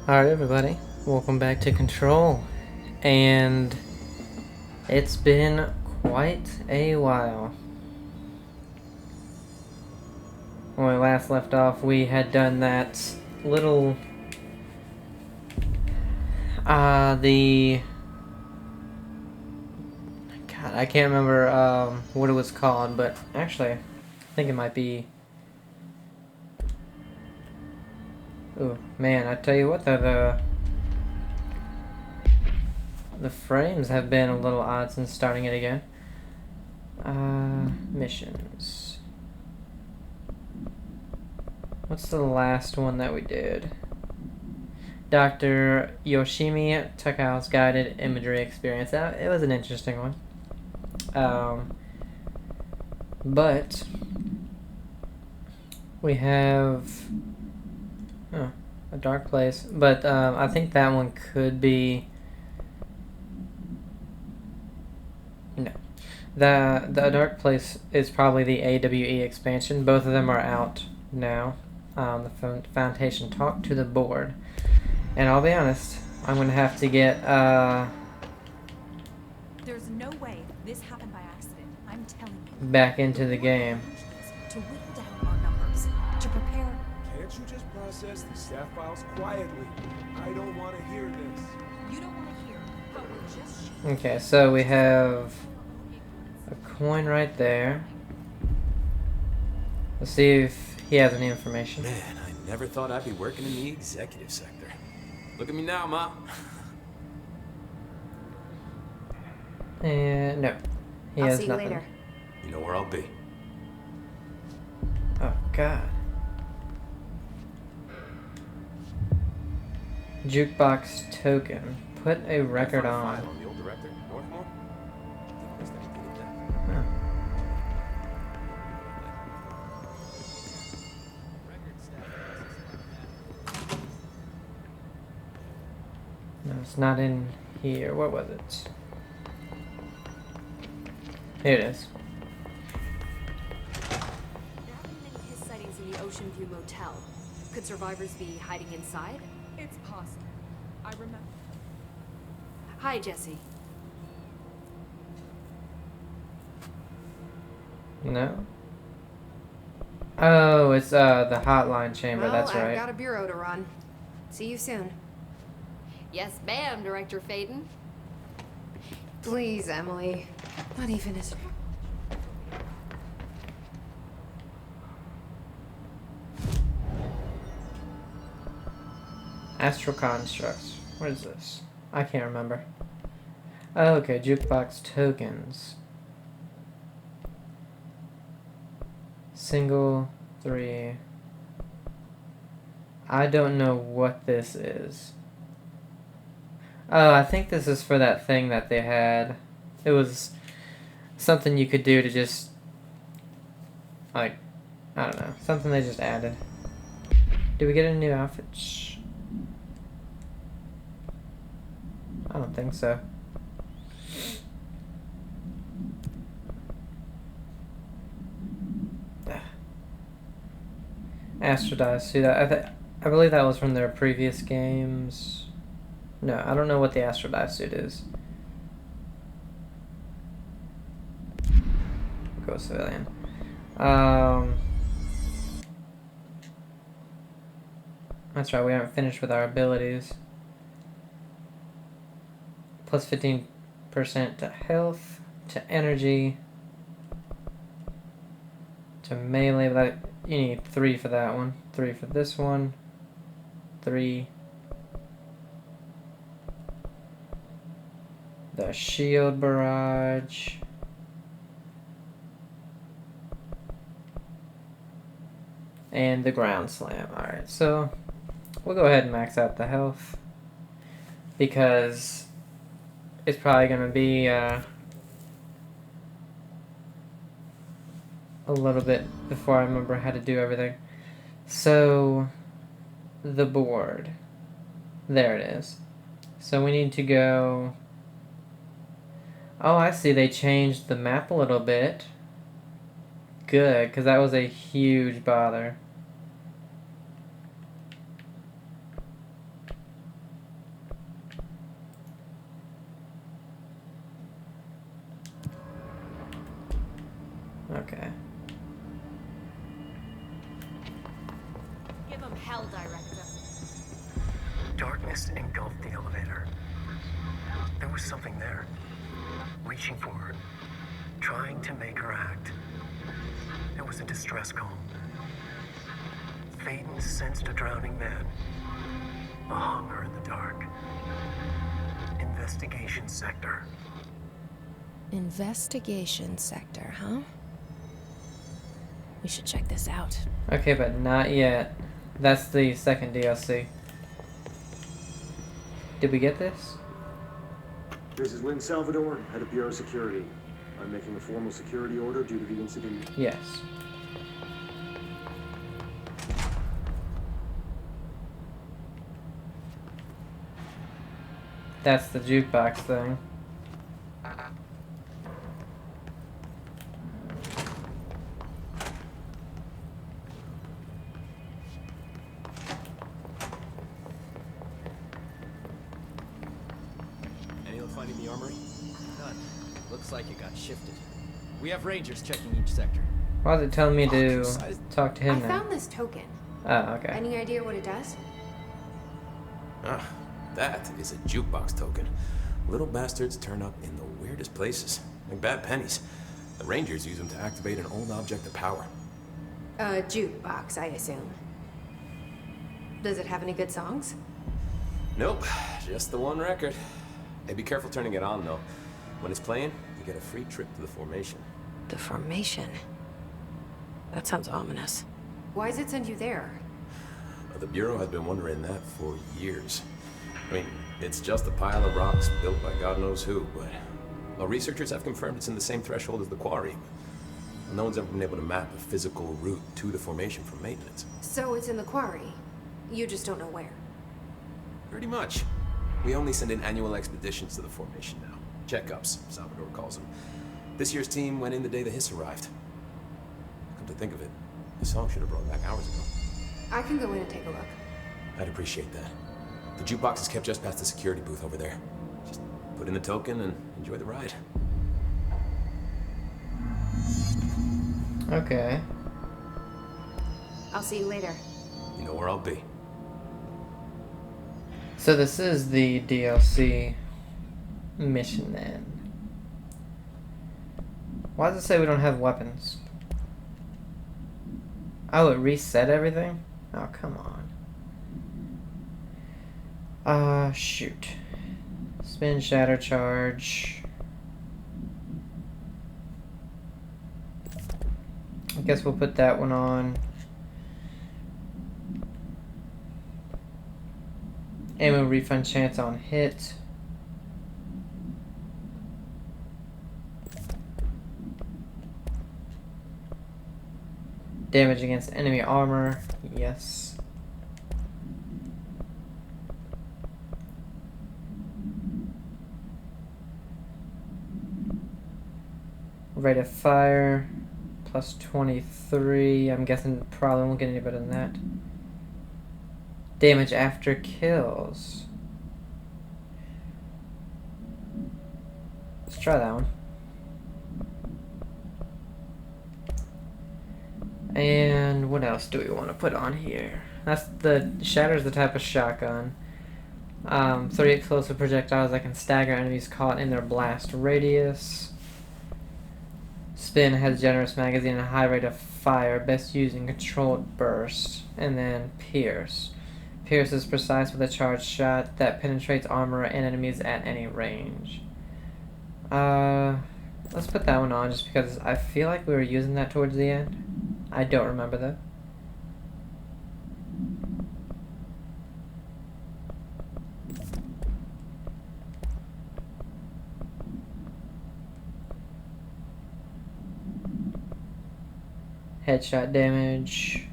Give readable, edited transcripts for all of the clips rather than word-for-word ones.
Alright, everybody, welcome back to Control. And it's been quite a while. When we last left off, we had done that little. The. God, I can't remember what it was called, but actually, I think it might be. Ooh, man, I tell you what, the frames have been a little odd since starting it again. Missions. What's the last one that we did? Dr. Yoshimi Takao's guided imagery experience. It was an interesting one. But we have a dark place. But I think that one could be. No. The dark place is probably the AWE expansion. Both of them are out now. The Foundation talked to the board. And I'll be honest, I'm going to have to get, There's no way this happened by accident. I'm telling you. back into the game. To whittle down our numbers, to prepare. Can't you just process these staff files quietly? I don't want to hear this. You don't want to hear how we're just. Okay, so we have a coin right there. Let's see if he has any information. Man, I never thought I'd be working in the executive sector. Look at me now, Ma. And no, he I'll has see you nothing. later. You know where I'll be. Oh God. Jukebox token. Put a record Find a on. file on the old director, Northmore. Think there's anything in there. Huh. No, it's not in here. What was it? Here it is. There haven't been any his sightings in the Ocean View Motel. Could survivors be hiding inside? It's possible. I remember. Hi, Jesse. No. Oh, it's the hotline chamber. Well, That's I've right. got a bureau to run. See you soon. Yes, ma'am, Director Faden. Please, Emily. Not even as... Astral constructs. What is this? I can't remember. Oh, okay, jukebox tokens. Single 3. I don't know what this is. Oh, I think this is for that thing that they had. It was something you could do to just, like, I don't know, something they just added. Did we get a new outfit? Shh. I don't think so. Astrodive suit. I believe that was from their previous games. No, I don't know what the Astrodive suit is. Go civilian. That's right, we haven't finished with our abilities. Plus 15% to health, to energy, to melee. But you need 3 for that one. 3 for this one. 3. The shield barrage. And the ground slam. Alright, so we'll go ahead and max out the health. Because it's probably going to be a little bit before I remember how to do everything. So, the board. There it is. So we need to go... Oh, I see. They changed the map a little bit. Good, because that was a huge bother. hell, Director. Darkness engulfed the elevator. There was something there, reaching for her, trying to make her act. It was a distress call. Faden sensed a drowning man, a hunger in the dark. Investigation sector. Investigation sector, huh? We should check this out. Okay, but not yet. That's the second DLC. Did we get this? This is Lynn Salvador, head of Bureau Security. I'm making a formal security order due to the incident. Yes. That's the jukebox thing. Any luck finding the armory? None. Looks like it got shifted. We have rangers checking each sector. Why is it telling me to talk to him I now? found this token. Oh, okay. Any idea what it does? Ah, that is a jukebox token. Little bastards turn up in the weirdest places, like bad pennies. The Rangers use them to activate an old object of power. A jukebox, I assume. Does it have any good songs? Nope, just the one record. Hey, be careful turning it on, though. When it's playing, you get a free trip to the formation. The formation. That sounds ominous. Why does it send you there? The Bureau has been wondering that for years. I mean, it's just a pile of rocks built by God knows who, but well, researchers have confirmed it's in the same threshold as the quarry. No one's ever been able to map a physical route to the formation for maintenance. So it's in the quarry. You just don't know where. Pretty much. We only send in annual expeditions to the formation now. Checkups, Salvador calls them. This year's team went in the day the hiss arrived. Come to think of it, the song should have brought back hours ago. I can go in and take a look. I'd appreciate that. The jukebox is kept just past the security booth over there. Just put in the token and enjoy the ride. Okay. I'll see you later. You know where I'll be. So this is the DLC mission then. Why does it say we don't have weapons? Oh, it reset everything? Oh, come on. Shoot. Spin, shatter, charge. I guess we'll put that one on. Ammo refund chance on hit. Damage against enemy armor. Yes. Rate of fire. Plus 23. I'm guessing probably won't get any better than that. Damage after kills. Let's try that one. And what else do we want to put on here? That's the Shatter's the type of shotgun. 30 explosive projectiles that can stagger enemies caught in their blast radius. Spin has a generous magazine and a high rate of fire, best used in controlled bursts. And then Pierce. Pierce is precise with a charged shot that penetrates armor and enemies at any range. Let's put that one on just because I feel like we were using that towards the end. I don't remember though. Headshot damage.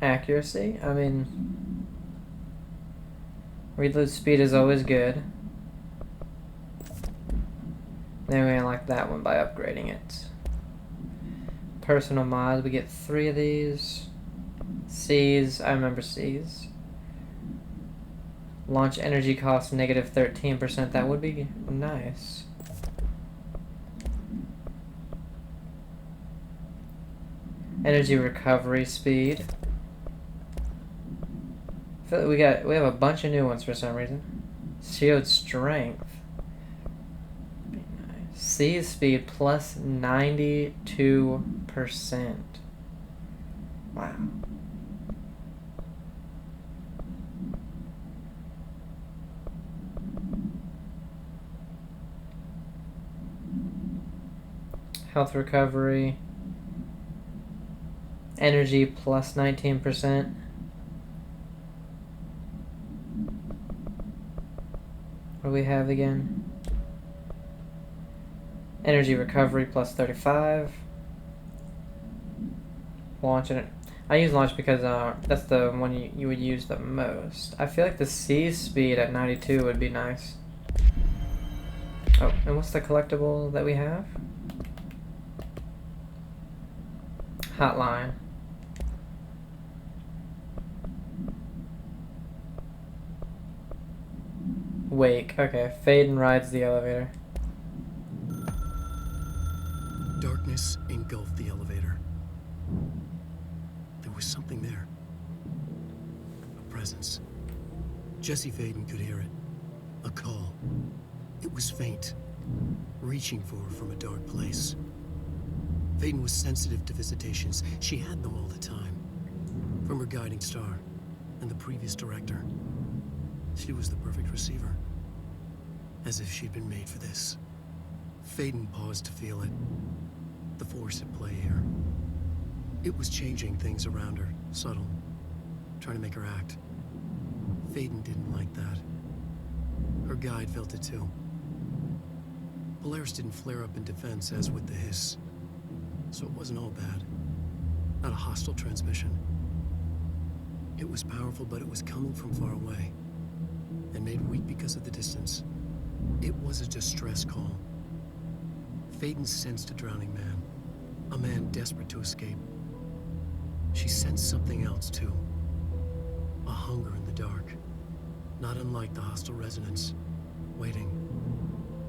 Accuracy, I mean, reload speed is always good. Then we unlock that one by upgrading it. Personal mods, we get 3 of these. C's, I remember C's. Launch energy cost negative 13%, that would be nice. Energy recovery speed. I feel like we have a bunch of new ones for some reason. Shield strength. Be nice. Seize speed plus 92%. Wow. Health recovery. Energy plus 19%. What do we have again? Energy recovery plus 35. Launch it. I use launch because that's the one you would use the most. I feel like the seize speed at 92 would be nice. Oh, and what's the collectible that we have? Hotline. Wake. Okay, Faden rides the elevator. Darkness engulfed the elevator. There was something there. A presence. Jesse Faden could hear it. A call. It was faint, reaching for her from a dark place. Faden was sensitive to visitations. She had them all the time. From her guiding star and the previous director. She was the perfect receiver. As if she'd been made for this. Faden paused to feel it. The force at play here. It was changing things around her, subtle. Trying to make her act. Faden didn't like that. Her guide felt it too. Polaris didn't flare up in defense as with the hiss. So it wasn't all bad. Not a hostile transmission. It was powerful, but it was coming from far away. And made weak because of the distance. It was a distress call. Faden sensed a drowning man. A man desperate to escape. She sensed something else, too. A hunger in the dark. Not unlike the hostile resonance. Waiting.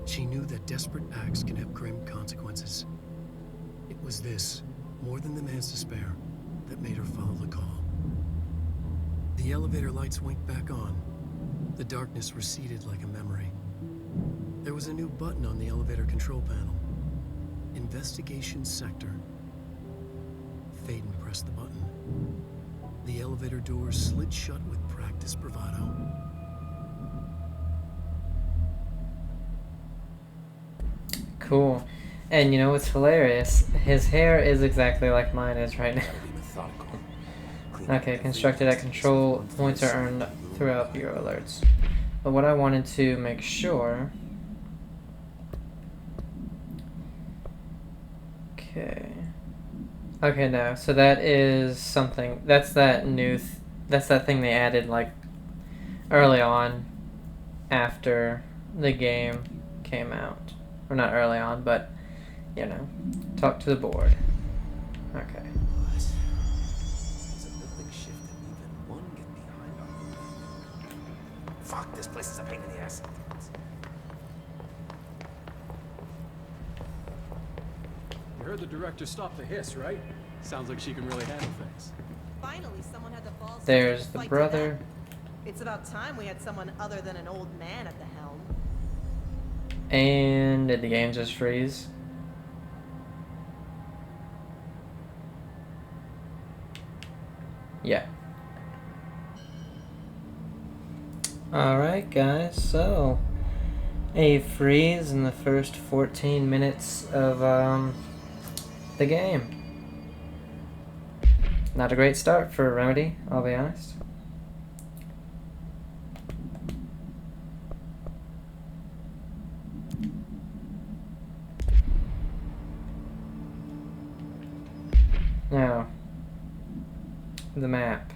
She knew that desperate acts can have grim consequences. It was this, more than the man's despair, that made her follow the call. The elevator lights winked back on. The darkness receded like a memory. There was a new button on the elevator control panel. Investigation Sector. Faden pressed the button. The elevator doors slid shut with practiced bravado. Cool. And you know what's hilarious? His hair is exactly like mine is right now. Okay, constructed at control points are earned throughout Bureau alerts. But what I wanted to make sure... Okay, no. So that is something... That's that new... That's that thing they added, like, early on after the game came out. Or not early on, but, you know, talk to the board. Okay. Fuck, this place is a pain in the ass. You heard the director stop the hiss, right? Sounds like she can really handle things. Finally, someone had the balls. There's the brother. It's about time we had someone other than an old man at the helm. And did the game just freeze? Yeah. Alright guys, so a freeze in the first 14 minutes of the game. Not a great start for Remedy, I'll be honest. Now, the map.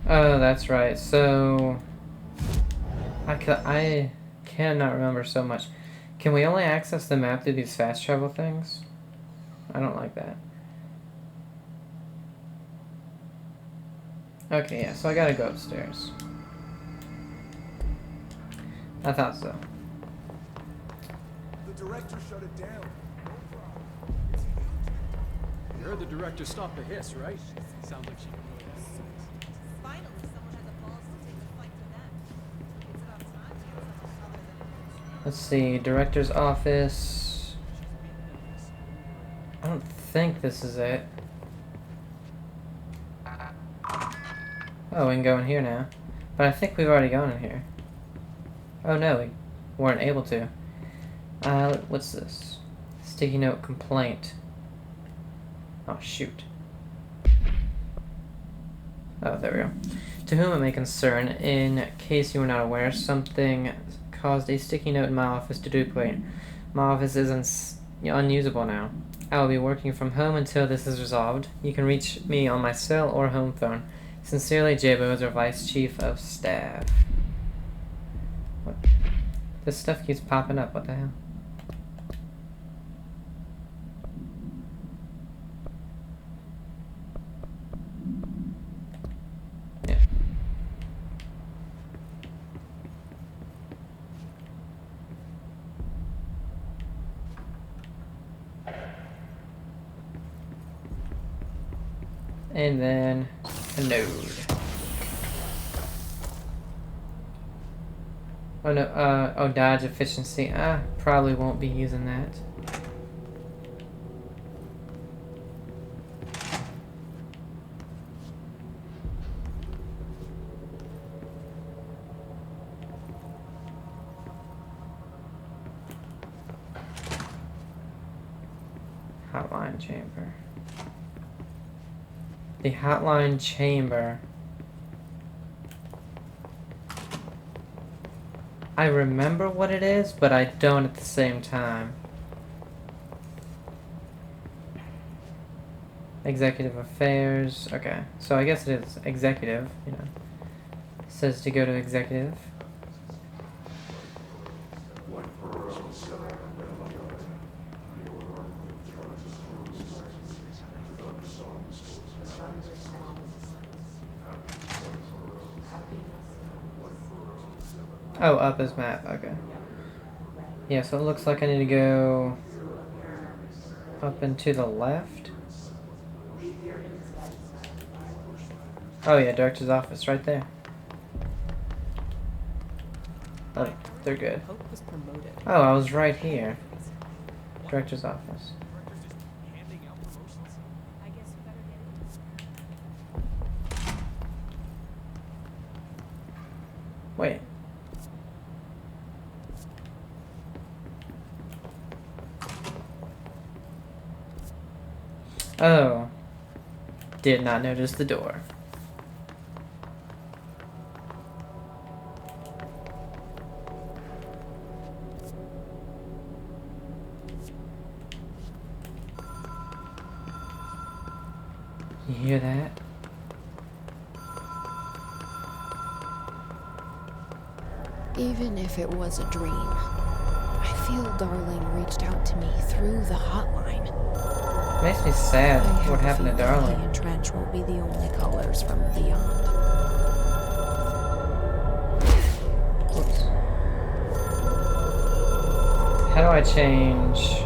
Oh, that's right. So, I cannot remember so much. Can we only access the map through these fast travel things? I don't like that. Okay, yeah, so I gotta go upstairs. I thought so. The director shut it down. No problem. You heard the director stop the hiss, right? Sounds like she can really handle this. Finally, someone had the balls to take the fight to them. It's about time we had someone other than Let's see, director's office. I don't think this is it. Oh, we can go in here now. But I think we've already gone in here. Oh no, we weren't able to. What's this? Sticky note complaint. Oh, shoot. Oh, there we go. To whom it may concern, in case you were not aware, something caused a sticky note in my office to duplicate. My office is unusable now. I will be working from home until this is resolved. You can reach me on my cell or home phone. Sincerely, J. Bozer, Vice Chief of Staff. What? This stuff keeps popping up. What the hell? Yeah. And then a node. Oh no, oh, dodge efficiency. I probably won't be using that. Hotline chamber. The hotline chamber. I remember what it is, but I don't at the same time. Executive affairs. Okay, so I guess it is executive, you know. It says to go to executive. Oh, up is map, okay. Yeah, so it looks like I need to go up and to the left. Oh yeah, director's office right there. Oh, they're good. Oh, I was right here. Director's office. Wait. Oh. Did not notice the door. You hear that? Even if it was a dream, I feel Darling reached out to me through the hotline. Makes me sad what happened to Darling. He and Trench won't be the only callers from beyond. Whoops. How do I change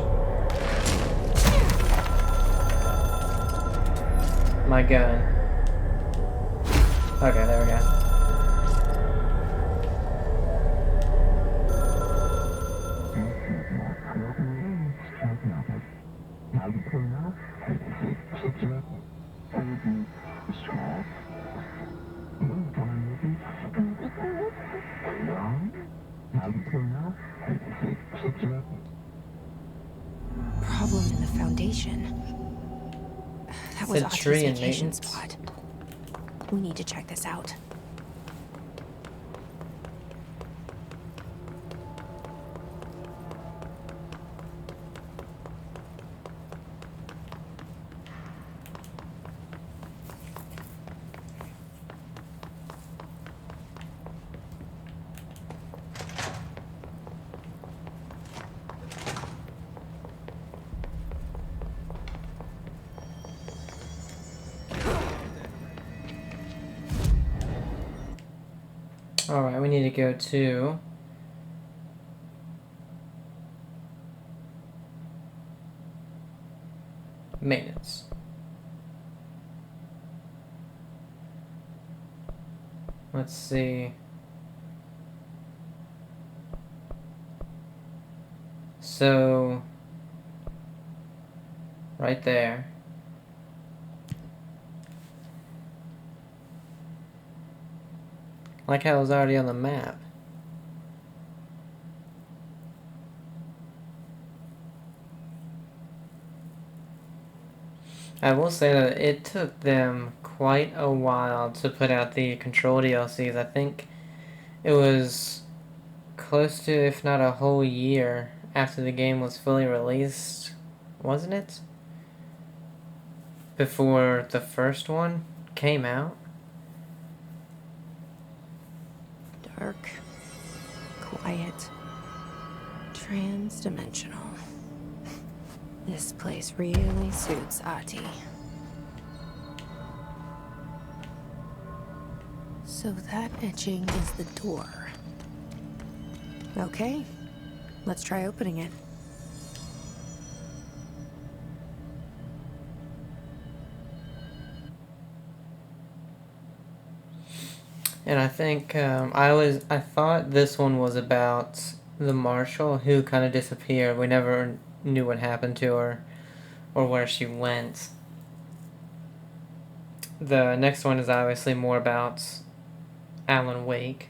my gun? Okay, there we go. Problem in the foundation. That was Said tree and Otto's vacation maintenance. spot. We need to check this out. Alright, we need to go to maintenance. Let's see. So, right there. Like how it was already on the map. I will say that it took them quite a while to put out the Control DLCs. I think it was close to, if not a whole year after the game was fully released, wasn't it? Before the first one came out. Dark, quiet, trans-dimensional. This place really suits Ahti. So that etching is the door. Okay, let's try opening it. And I think I thought this one was about the marshal who kind of disappeared. We never knew what happened to her or where she went. The next one is obviously more about Alan Wake.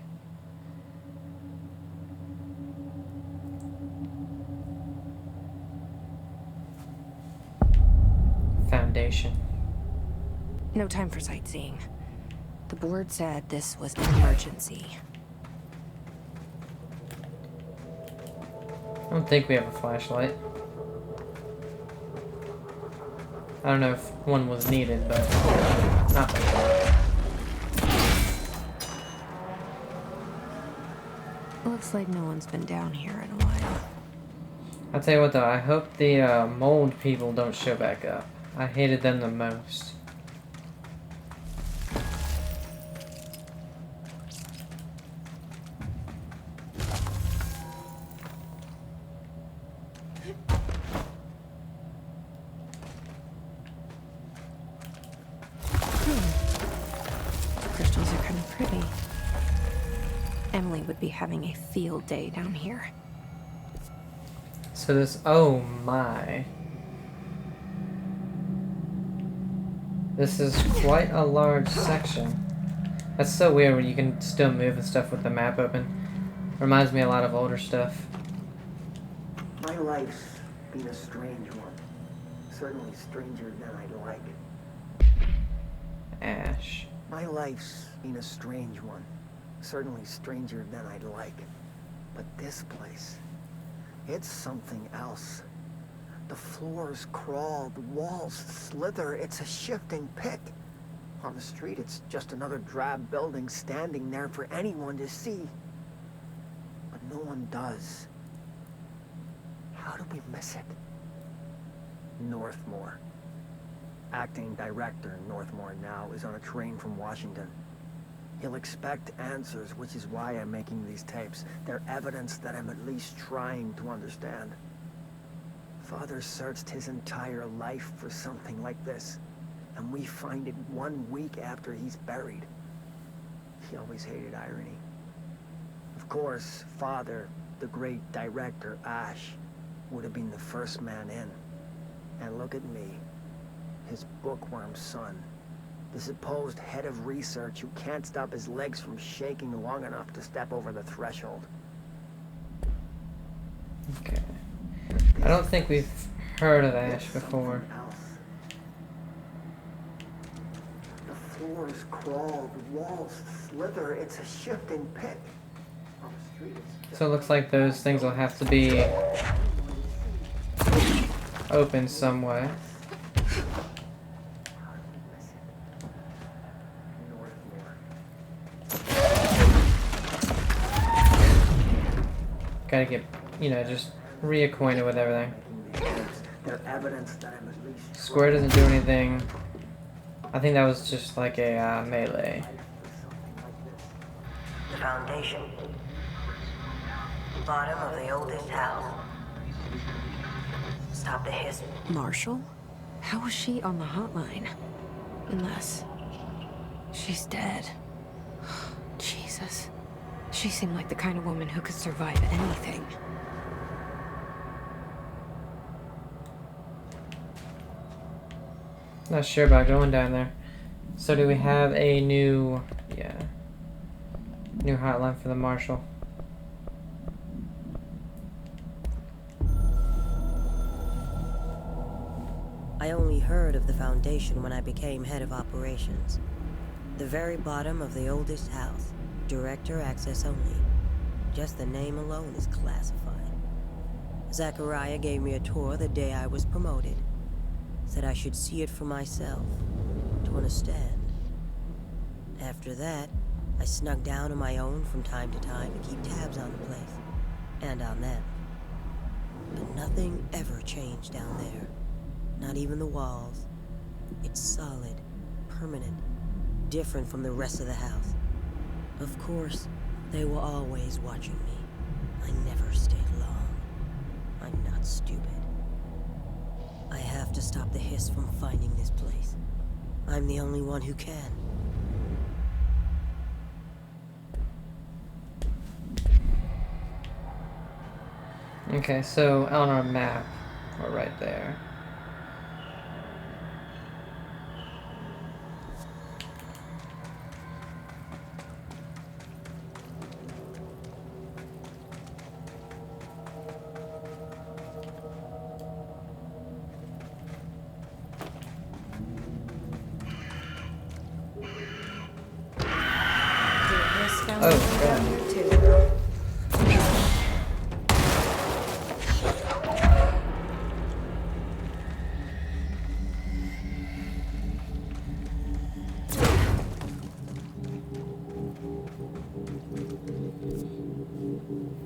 Foundation. No time for sightseeing. The board said this was an emergency. I don't think we have a flashlight. I don't know if one was needed, but not bad. Looks like no one's been down here in a while. I'll tell you what though, I hope the mold people don't show back up. I hated them the most. Crystals are kind of pretty. Emily would be having a field day down here. So this, oh my. This is quite a large section. That's so weird when you can still move and stuff with the map open. Reminds me a lot of older stuff. My life's been a strange one. Certainly stranger than I'd like. Ash. My life's been a strange one. Certainly stranger than I'd like. But this place, it's something else. The floors crawl, the walls slither, it's a shifting pit. On the street, it's just another drab building standing there for anyone to see. But no one does. How do we miss it? Northmore. Acting director Northmore now is on a train from Washington. He'll expect answers, which is why I'm making these tapes. They're evidence that I'm at least trying to understand. Father searched his entire life for something like this, and we find it 1 week after he's buried. He always hated irony. Of course, Father, the great director, Ash, would have been the first man in. And look at me, his bookworm son. The supposed head of research who can't stop his legs from shaking long enough to step over the threshold. Okay. I don't think we've heard of Ash before. The floors crawl, the walls slither, it's a shifting pit. On the street, it's So it looks like those things will have to be open some way. Gotta get, just reacquainted with everything. Square doesn't do anything. I think that was just like a melee. The Foundation. Bottom of the oldest house. Stop the hiss. Marshall? How was she on the hotline? Unless she's dead. Jesus. She seemed like the kind of woman who could survive anything. Not sure about going down there. So do we have a new, new hotline for the Marshal? I only heard of the Foundation when I became head of operations. The very bottom of the oldest house. Director access only. Just the name alone is classified. Zachariah gave me a tour the day I was promoted. Said I should see it for myself, to understand. After that, I snuck down on my own from time to time to keep tabs on the place, and on them. But nothing ever changed down there. Not even the walls. It's solid, permanent, different from the rest of the house. Of course, they were always watching me. I never stayed long. I'm not stupid. I have to stop the hiss from finding this place. I'm the only one who can. Okay, so on our map, we're right there. Oh, God.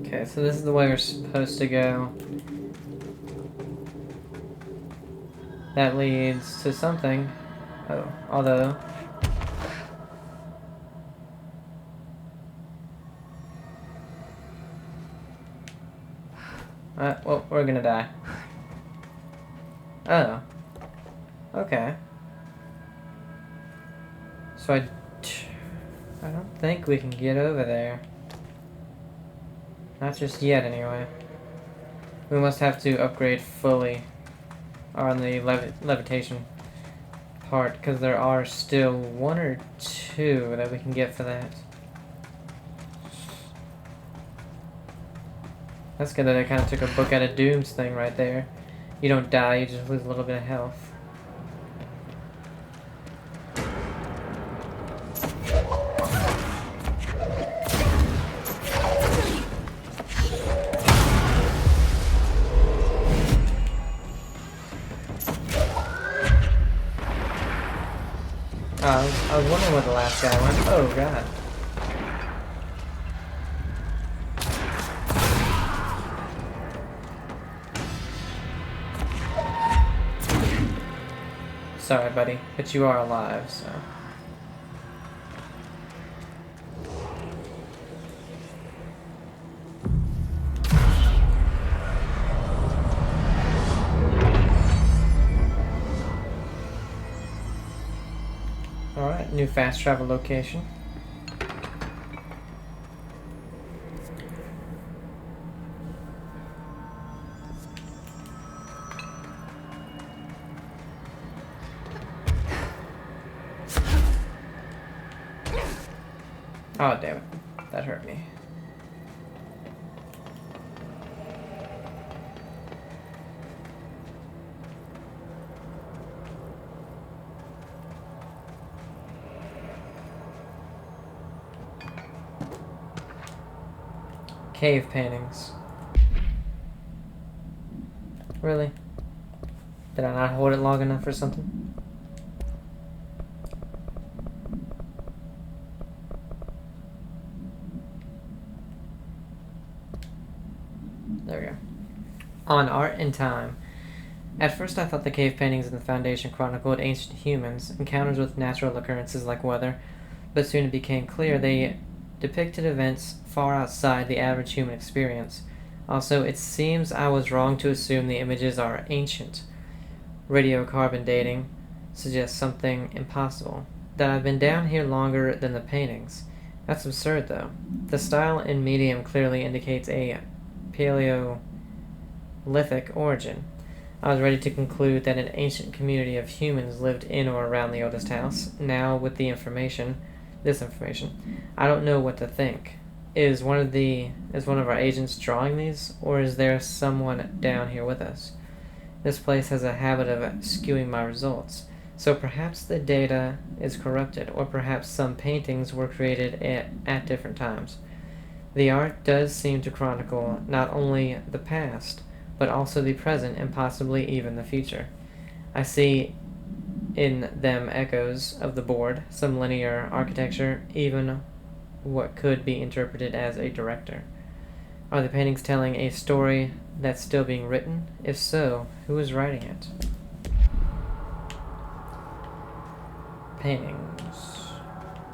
Okay, so this is the way we're supposed to go. That leads to something. Oh, although... well, we're gonna die. Oh. Okay. So I don't think we can get over there. Not just yet, anyway. We must have to upgrade fully on the levitation part, because there are still one or two that we can get for that. That's good that I kind of took a book out of Doom's thing right there. You don't die, you just lose a little bit of health. I was wondering where the last guy went. Oh, God. Sorry, buddy, but you are alive, so... Alright, new fast travel location. Oh, damn it. That hurt me. Cave paintings. Really? Did I not hold it long enough or something? There we go. On Art and Time. At first I thought the cave paintings in the Foundation chronicled ancient humans, encounters with natural occurrences like weather, but soon it became clear they depicted events far outside the average human experience. Also, it seems I was wrong to assume the images are ancient. Radiocarbon dating suggests something impossible. That I've been down here longer than the paintings. That's absurd, though. The style and medium clearly indicates a Paleolithic origin. I was ready to conclude that an ancient community of humans lived in or around the oldest house. Now, with this information, I don't know what to think. Is one of our agents drawing these, or is there someone down here with us? This place has a habit of skewing my results. So perhaps the data is corrupted, or perhaps some paintings were created at different times. The art does seem to chronicle not only the past, but also the present and possibly even the future. I see in them echoes of the board, some linear architecture, even what could be interpreted as a director. Are the paintings telling a story that's still being written? If so, who is writing it? Paintings.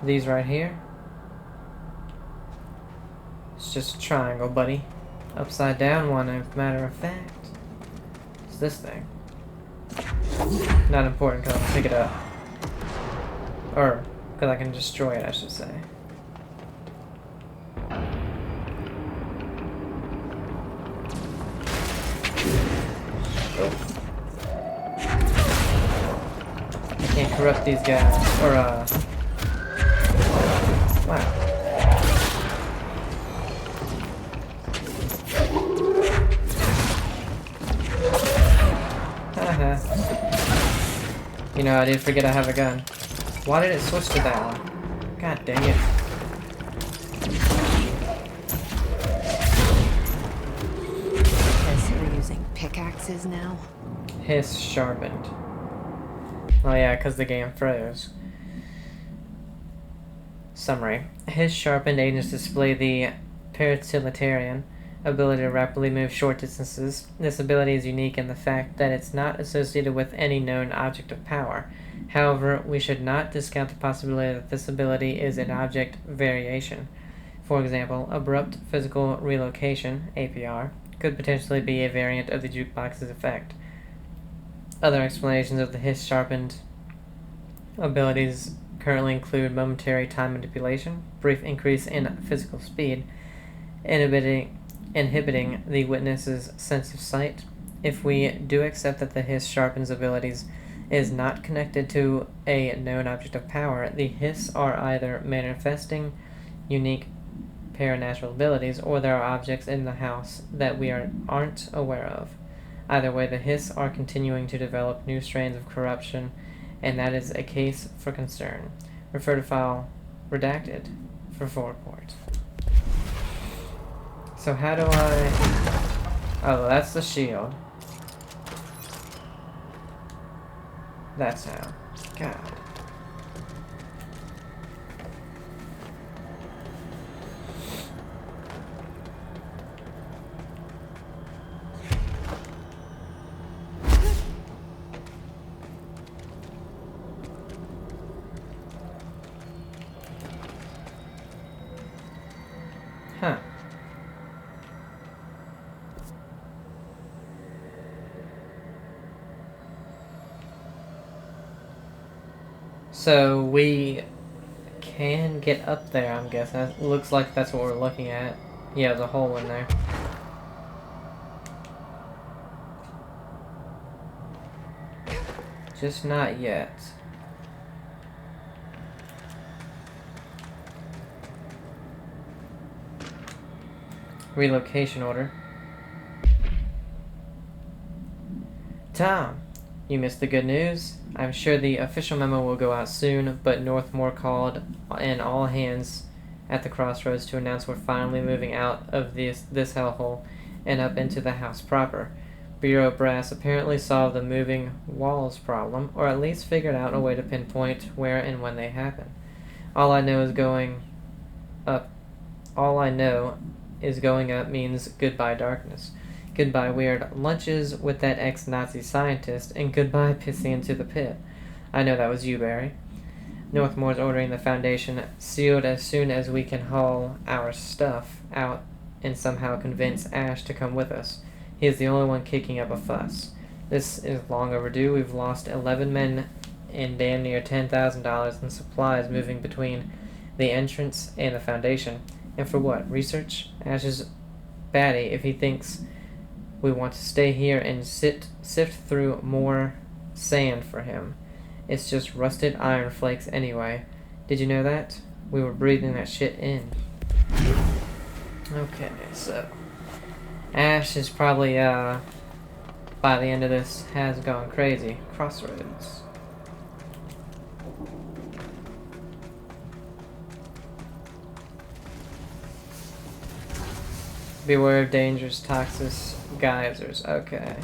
These right here? It's just a triangle, buddy. Upside down one, as a matter of fact. It's this thing. Not important because I can pick it up. Or, because I can destroy it, I should say. I can't corrupt these guys. Or, wow. You know, I did forget I have a gun. Why did it switch to that one? God dang it. Guess we're using pickaxes now? Hiss sharpened. Oh yeah, because the game froze. Summary. Hiss sharpened agents display the Peritiliterian ability to rapidly move short distances. This ability is unique in the fact that it's not associated with any known object of power. However, we should not discount the possibility that this ability is an object variation. For example, abrupt physical relocation, APR, could potentially be a variant of the jukebox's effect. Other explanations of the Hiss sharpened abilities currently include momentary time manipulation, brief increase in physical speed, inhibiting the witness's sense of sight. If we do accept that the Hiss sharpens abilities is not connected to a known object of power, the Hiss are either manifesting unique paranatural abilities, or there are objects in the house that we aren't aware of. Either way, the Hiss are continuing to develop new strains of corruption, and that is a case for concern. Refer to file redacted for full report. So how do I... Oh, that's the shield. That's how. God. Huh. So we can get up there, I'm guessing. It looks like that's what we're looking at. Yeah, there's a hole in there. Just not yet. Relocation order. Tom, you missed the good news. I'm sure the official memo will go out soon, but Northmore called in all hands at the crossroads to announce we're finally moving out of this hellhole and up into the house proper. Bureau brass apparently solved the moving walls problem, or at least figured out a way to pinpoint where and when they happen. All I know is going up means goodbye darkness. Goodbye weird lunches with that ex-Nazi scientist, and goodbye pissing into the pit. I know that was you, Barry. Northmore's ordering the Foundation sealed as soon as we can haul our stuff out and somehow convince Ash to come with us. He is the only one kicking up a fuss. This is long overdue. We've lost 11 men and damn near $10,000 in supplies moving between the entrance and the Foundation. And for what? Research? Ash is batty if he thinks we want to stay here and sift through more sand for him. It's just rusted iron flakes anyway. Did you know that? We were breathing that shit in. Okay, so Ash is probably, by the end of this, has gone crazy. Crossroads. Beware of dangerous, toxic geysers. Okay.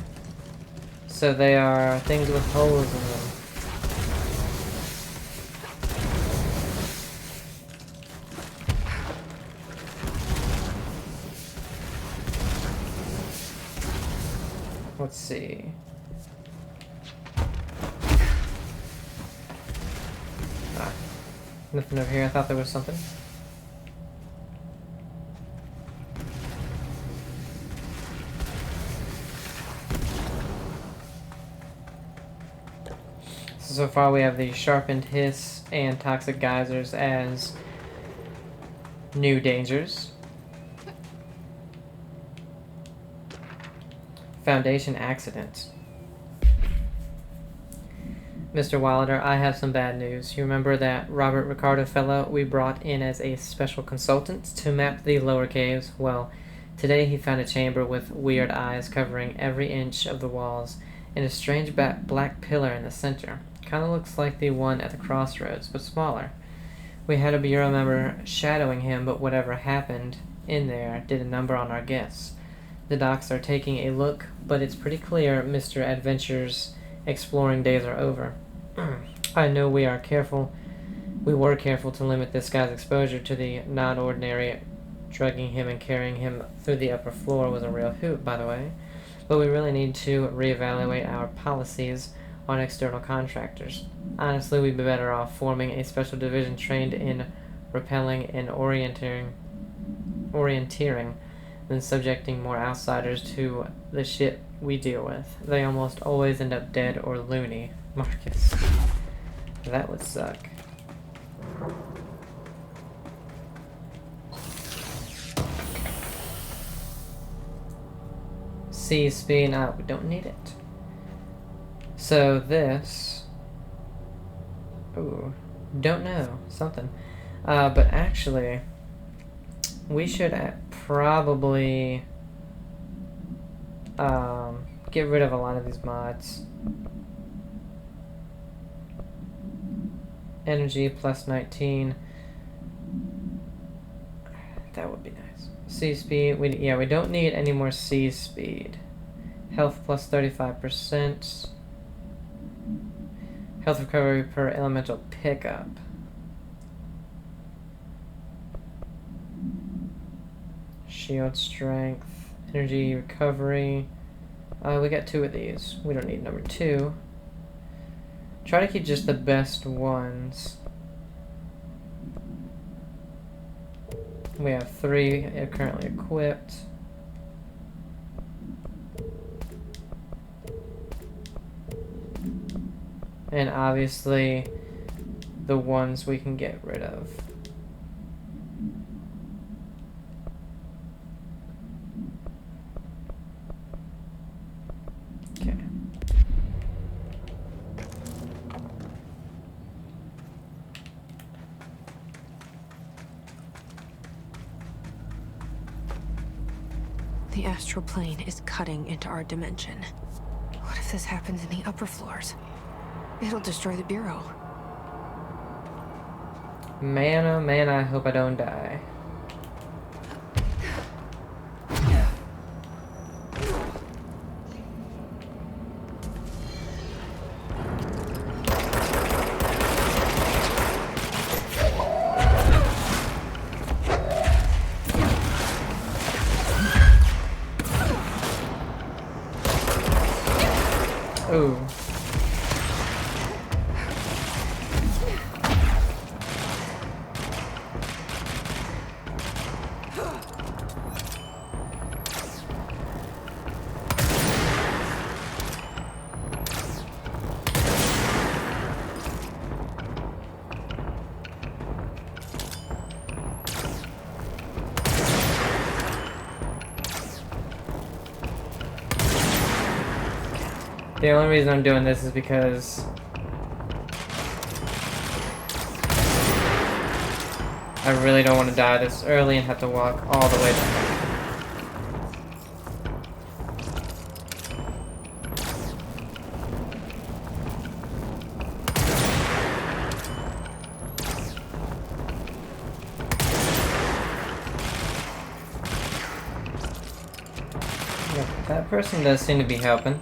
So they are things with holes in them. Let's see. Ah, nothing over here. I thought there was something. So far we have the sharpened hiss and toxic geysers as new dangers. Foundation accident. Mr. Wilder, I have some bad news. You remember that Robert Ricardo fellow we brought in as a special consultant to map the lower caves? Well, today he found a chamber with weird eyes covering every inch of the walls and a strange black pillar in the center. Kinda looks like the one at the crossroads, but smaller. We had a Bureau member shadowing him, but whatever happened in there did a number on our guess. The docs are taking a look, but it's pretty clear Mr. Adventure's exploring days are over. I know we were careful to limit this guy's exposure to the non-ordinary. Drugging him and carrying him through the upper floor was a real hoot, by the way. But we really need to reevaluate our policies on external contractors. Honestly, we'd be better off forming a special division trained in repelling and orienteering than subjecting more outsiders to the shit we deal with. They almost always end up dead or loony. Marcus. That would suck. C speed, we don't need it. So this, ooh, don't know, something. But actually, we should probably get rid of a lot of these mods. Energy plus 19. That would be nice. C speed, we don't need any more C speed. Health plus 35%. Health recovery per elemental pickup. Shield strength, energy recovery. We got 2 of these. We don't need number 2. Try to keep just the best ones. We have 3 currently equipped. And obviously the ones we can get rid of. Okay. The astral plane is cutting into our dimension. What if this happens in the upper floors? It'll destroy the Bureau. Man, oh man, I hope I don't die. Ooh. The only reason I'm doing this is because I really don't want to die this early and have to walk all the way back. That person does seem to be helping.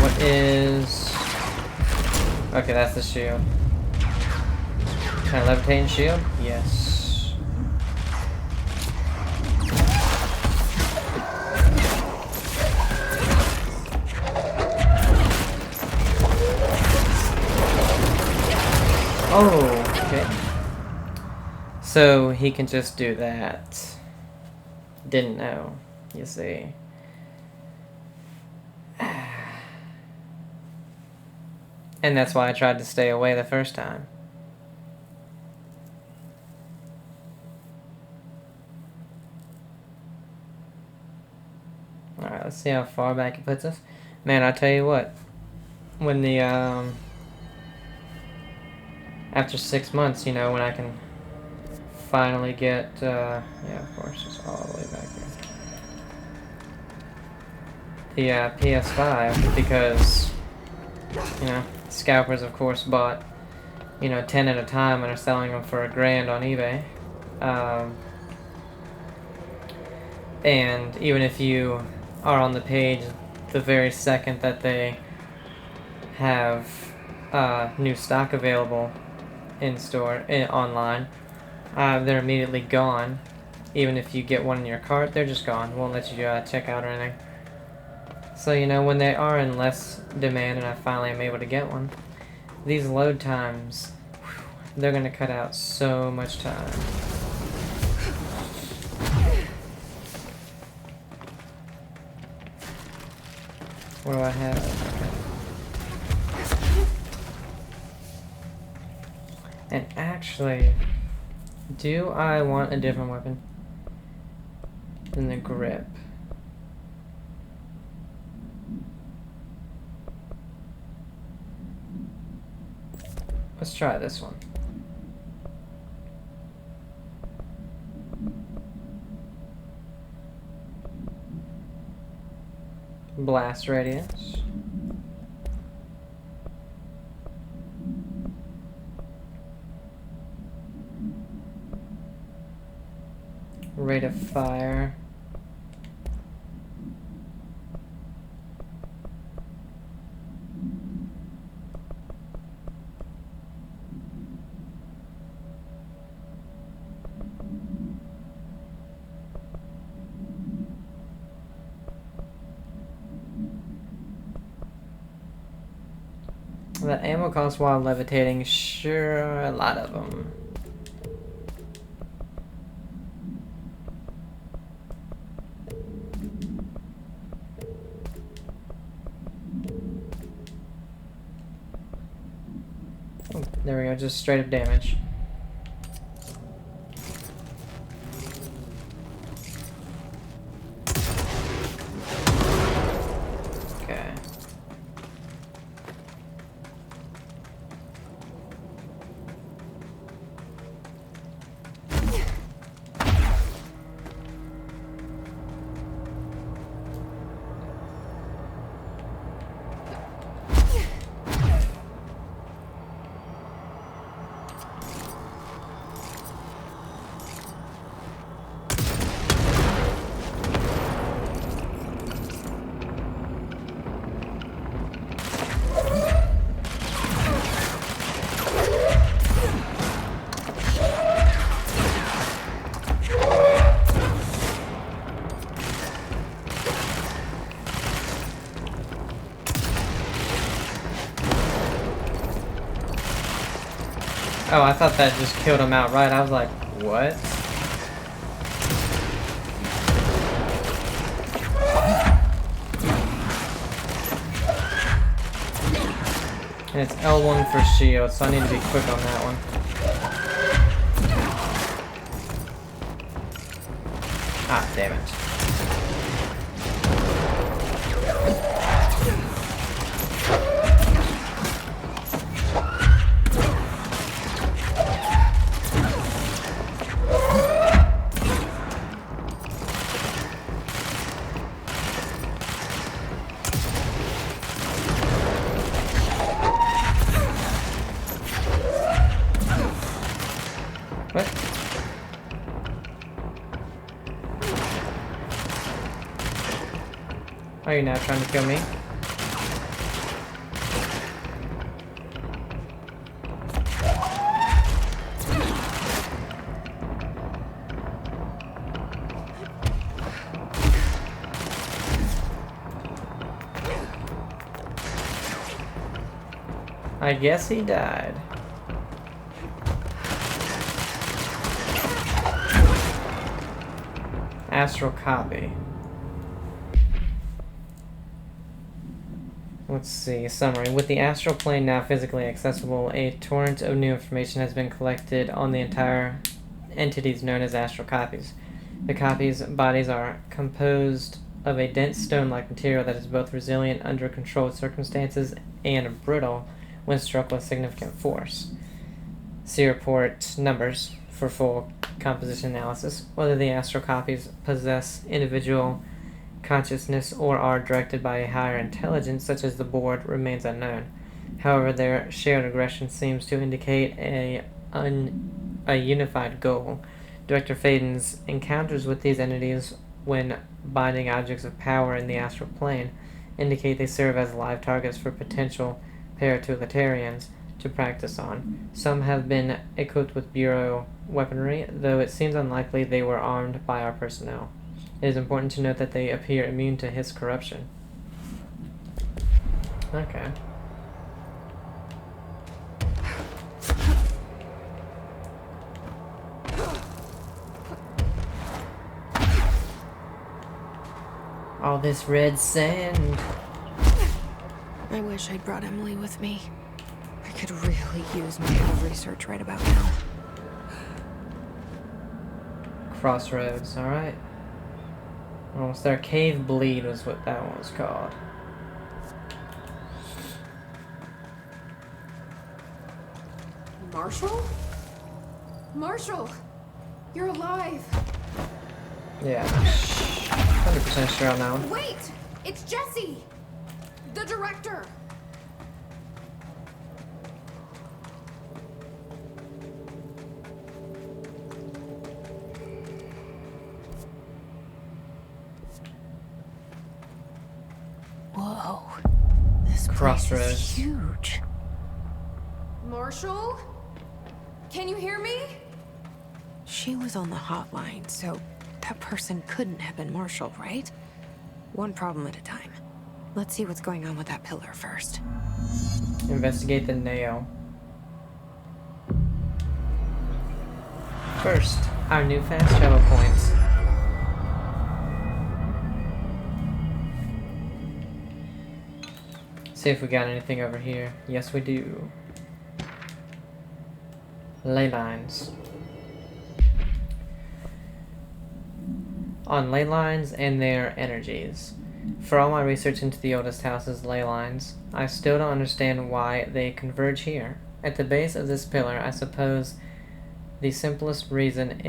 What is... Okay, that's the shield. Can I levitate shield? Yes. Oh, okay. So he can just do that. Didn't know, you see. And that's why I tried to stay away the first time. Alright, let's see how far back it puts us. Man, I tell you what. When the, after 6 months, you know, when I can finally get, yeah, of course, it's all the way back here. The PS5, because, you know, scalpers, of course, bought, you know, 10 at a time and are selling them for $1,000 on eBay. And even if you are on the page the very second that they have new stock available in store, online, they're immediately gone. Even if you get one in your cart, they're just gone. Won't let you check out or anything. So, you know, when they are in less demand and I finally am able to get one, these load times, whew, they're going to cut out so much time. What do I have? And actually, do I want a different weapon than the grip? Let's try this one. Blast radius. Rate of fire. The ammo cost while levitating, sure, a lot of them. Oh, there we go, just straight up damage. Okay. Oh, I thought that just killed him outright. I was like, what? And it's L1 for shield, so I need to be quick on that one. damn it. What? Are you now trying to kill me? I guess he died. Astral copy. Let's see, summary. With the astral plane now physically accessible, a torrent of new information has been collected on the entire entities known as astral copies. The copies' bodies are composed of a dense stone-like material that is both resilient under controlled circumstances and brittle when struck with significant force. See report numbers for full composition analysis. Whether the astral copies possess individual consciousness or are directed by a higher intelligence, such as the board, remains unknown. However, their shared aggression seems to indicate a unified goal. Director Faden's encounters with these entities when binding objects of power in the astral plane indicate they serve as live targets for potential paratulitarians to practice on. Some have been equipped with Bureau weaponry, though it seems unlikely they were armed by our personnel. It is important to note that they appear immune to his corruption. Okay. All this red sand. I wish I'd brought Emily with me. I could really use medical research right about now. Crossroads, alright. Almost there. Cave Bleed was what that one was called. Marshall? Marshall! You're alive! Yeah. 100% sure on that one. Wait! It's Jesse! The director! Whoa. This place Crossroads. is huge. Marshall? Can you hear me? She was on the hotline, so that person couldn't have been Marshall, right? One problem at a time. Let's see what's going on with that pillar first. Investigate the nail. First, our new fast travel points. See if we got anything over here. Yes, we do. Ley lines. On ley lines and their energies. For all my research into the oldest house's ley lines, I still don't understand why they converge here. At the base of this pillar, I suppose the simplest reason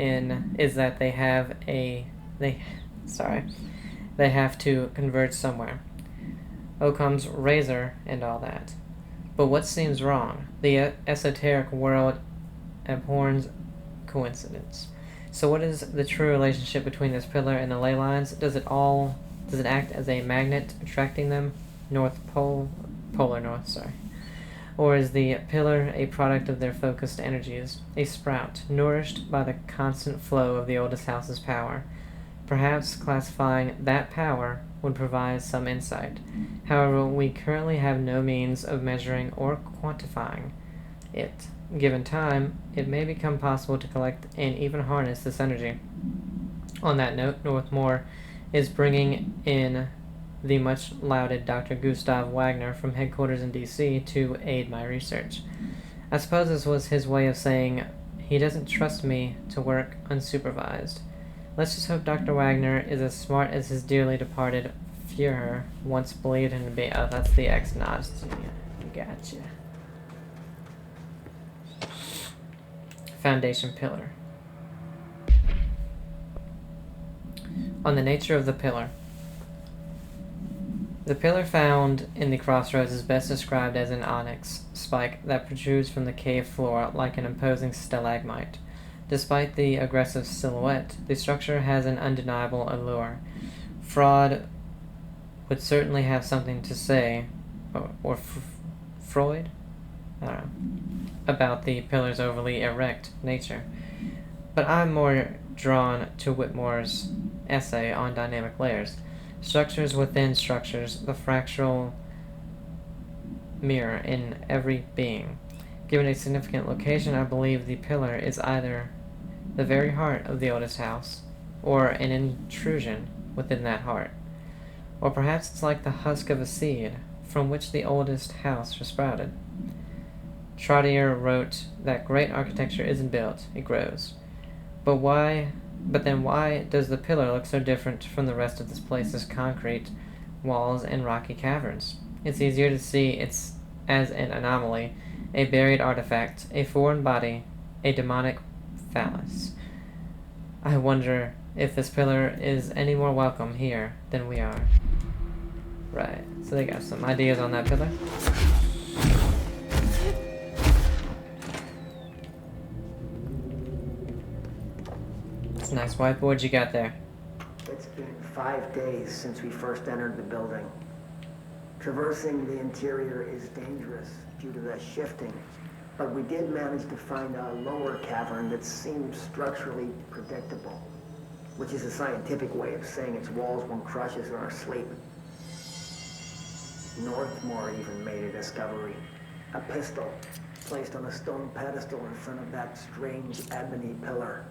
is that they have to converge somewhere. Occam's razor and all that. But what seems wrong? The esoteric world abhors coincidence. So what is the true relationship between this pillar and the ley lines? Does it act as a magnet attracting them? Polar north, sorry. Or is the pillar a product of their focused energies, a sprout, nourished by the constant flow of the oldest house's power? Perhaps classifying that power would provide some insight. However, we currently have no means of measuring or quantifying it. Given time, it may become possible to collect and even harness this energy. On that note, Northmore is bringing in the much lauded Dr. Gustav Wagner from headquarters in DC to aid my research. I suppose this was his way of saying he doesn't trust me to work unsupervised. Let's just hope Dr. Wagner is as smart as his dearly departed Führer once believed him to be. Oh, that's the ex-Nazi. Gotcha. Foundation pillar. On the nature of the pillar. The pillar found in the crossroads is best described as an onyx spike that protrudes from the cave floor like an imposing stalagmite. Despite the aggressive silhouette, the structure has an undeniable allure. Freud would certainly have something to say, or Freud? I don't know, about the pillar's overly erect nature. But I'm more drawn to Whitmore's essay on dynamic layers. Structures within structures, the fractal mirror in every being. Given a significant location, I believe the pillar is either the very heart of the oldest house, or an intrusion within that heart. Or perhaps it's like the husk of a seed, from which the oldest house was sprouted. Trottier wrote that great architecture isn't built, it grows. But then why does the pillar look so different from the rest of this place's concrete walls and rocky caverns? It's easier to see it's as an anomaly, a buried artifact, a foreign body, a demonic phallus. I wonder if this pillar is any more welcome here than we are. Right, so they got some ideas on that pillar. It's a nice whiteboard you got there. It's been 5 days since we first entered the building. Traversing the interior is dangerous due to the shifting, but we did manage to find a lower cavern that seems structurally predictable, which is a scientific way of saying its walls won't crush us in our sleep. Northmore even made a discovery. A pistol placed on a stone pedestal in front of that strange ebony pillar.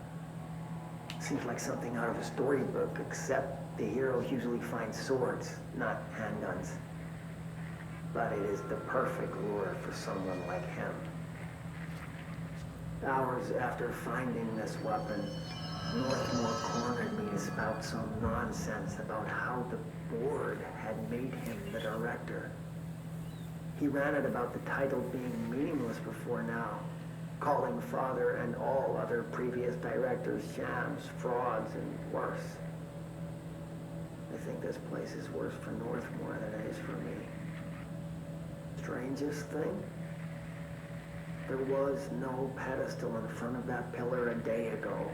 Seems like something out of a storybook, except the heroes usually find swords, not handguns. But it is the perfect lure for someone like him. Hours after finding this weapon, Northmore cornered me to spout some nonsense about how the board had made him the director. He ranted about the title being meaningless before now, calling Father and all other previous directors shams, frauds, and worse. I think this place is worse for Northmore than it is for me. Strangest thing? There was no pedestal in front of that pillar a day ago.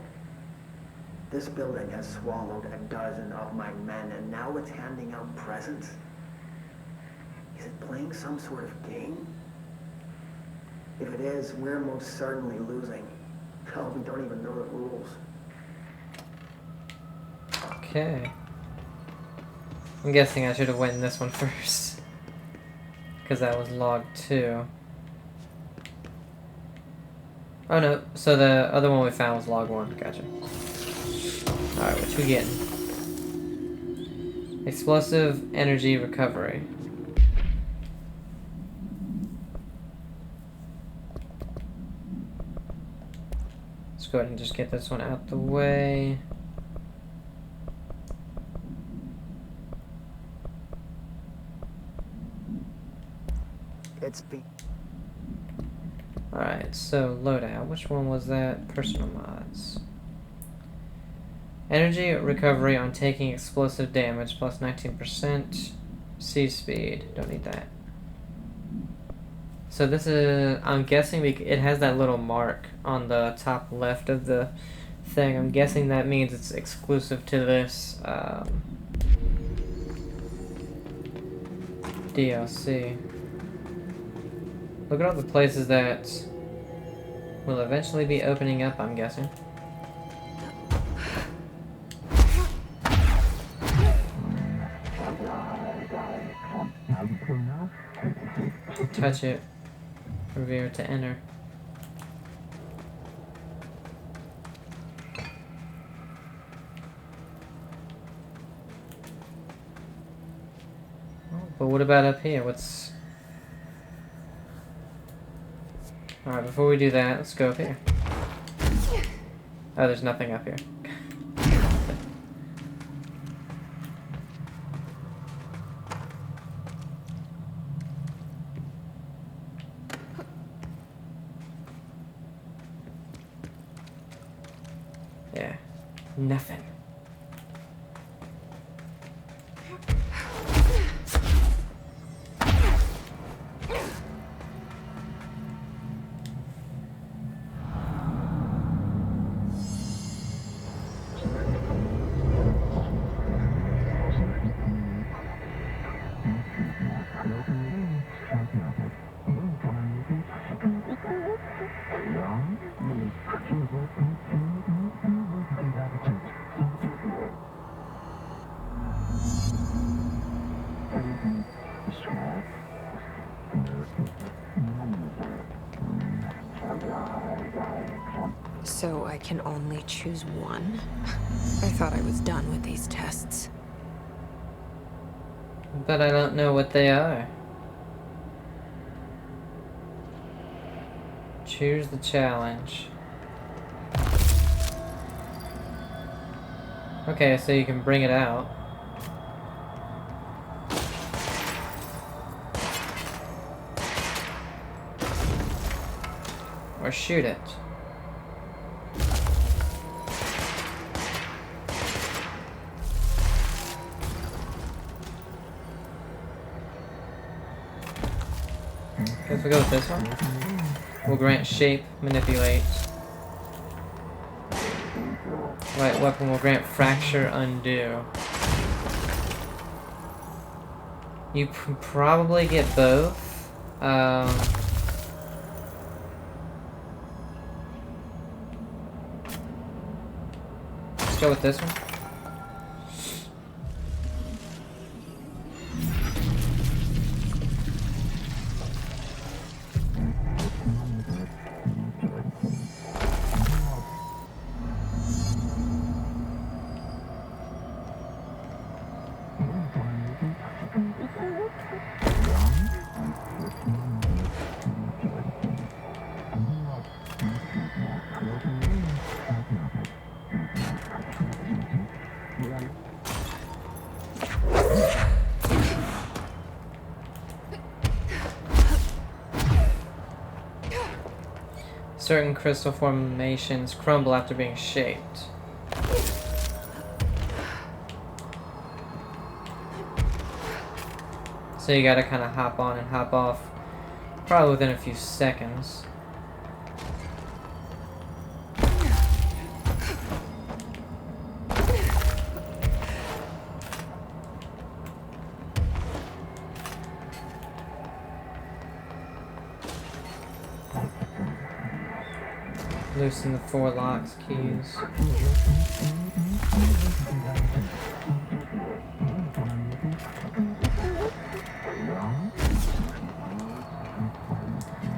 This building has swallowed a dozen of my men, and now it's handing out presents? Is it playing some sort of game? If it is, we're most certainly losing. Hell, we don't even know the rules. Okay. I'm guessing I should have went in this one first. Because that was log 2. Oh no, so the other one we found was log 1. Gotcha. Alright, what you getting? Explosive energy recovery. Let's go ahead and just get this one out the way. Alright, so loadout. Which one was that? Personal mods. Energy recovery on taking explosive damage plus 19%. C speed. Don't need that. So this is, I'm guessing it has that little mark on the top left of the thing. I'm guessing that means it's exclusive to this DLC. Look at all the places that will eventually be opening up, I'm guessing. Touch it. Revere to enter. But what about up here? What's... Alright, before we do that, let's go up here. Oh, there's nothing up here. Yeah. Nothing. So I can only choose one? I thought I was done with these tests. But I don't know what they are. Choose the challenge. Okay, so you can bring it out. Or shoot it. Guess we'll go with this one. Will grant shape, manipulate. Light weapon will grant fracture, undo. You probably get both. Let's go with this one. Certain crystal formations crumble after being shaped. So you gotta kind of hop on and hop off, probably within a few seconds. Loosen the 4 locks keys.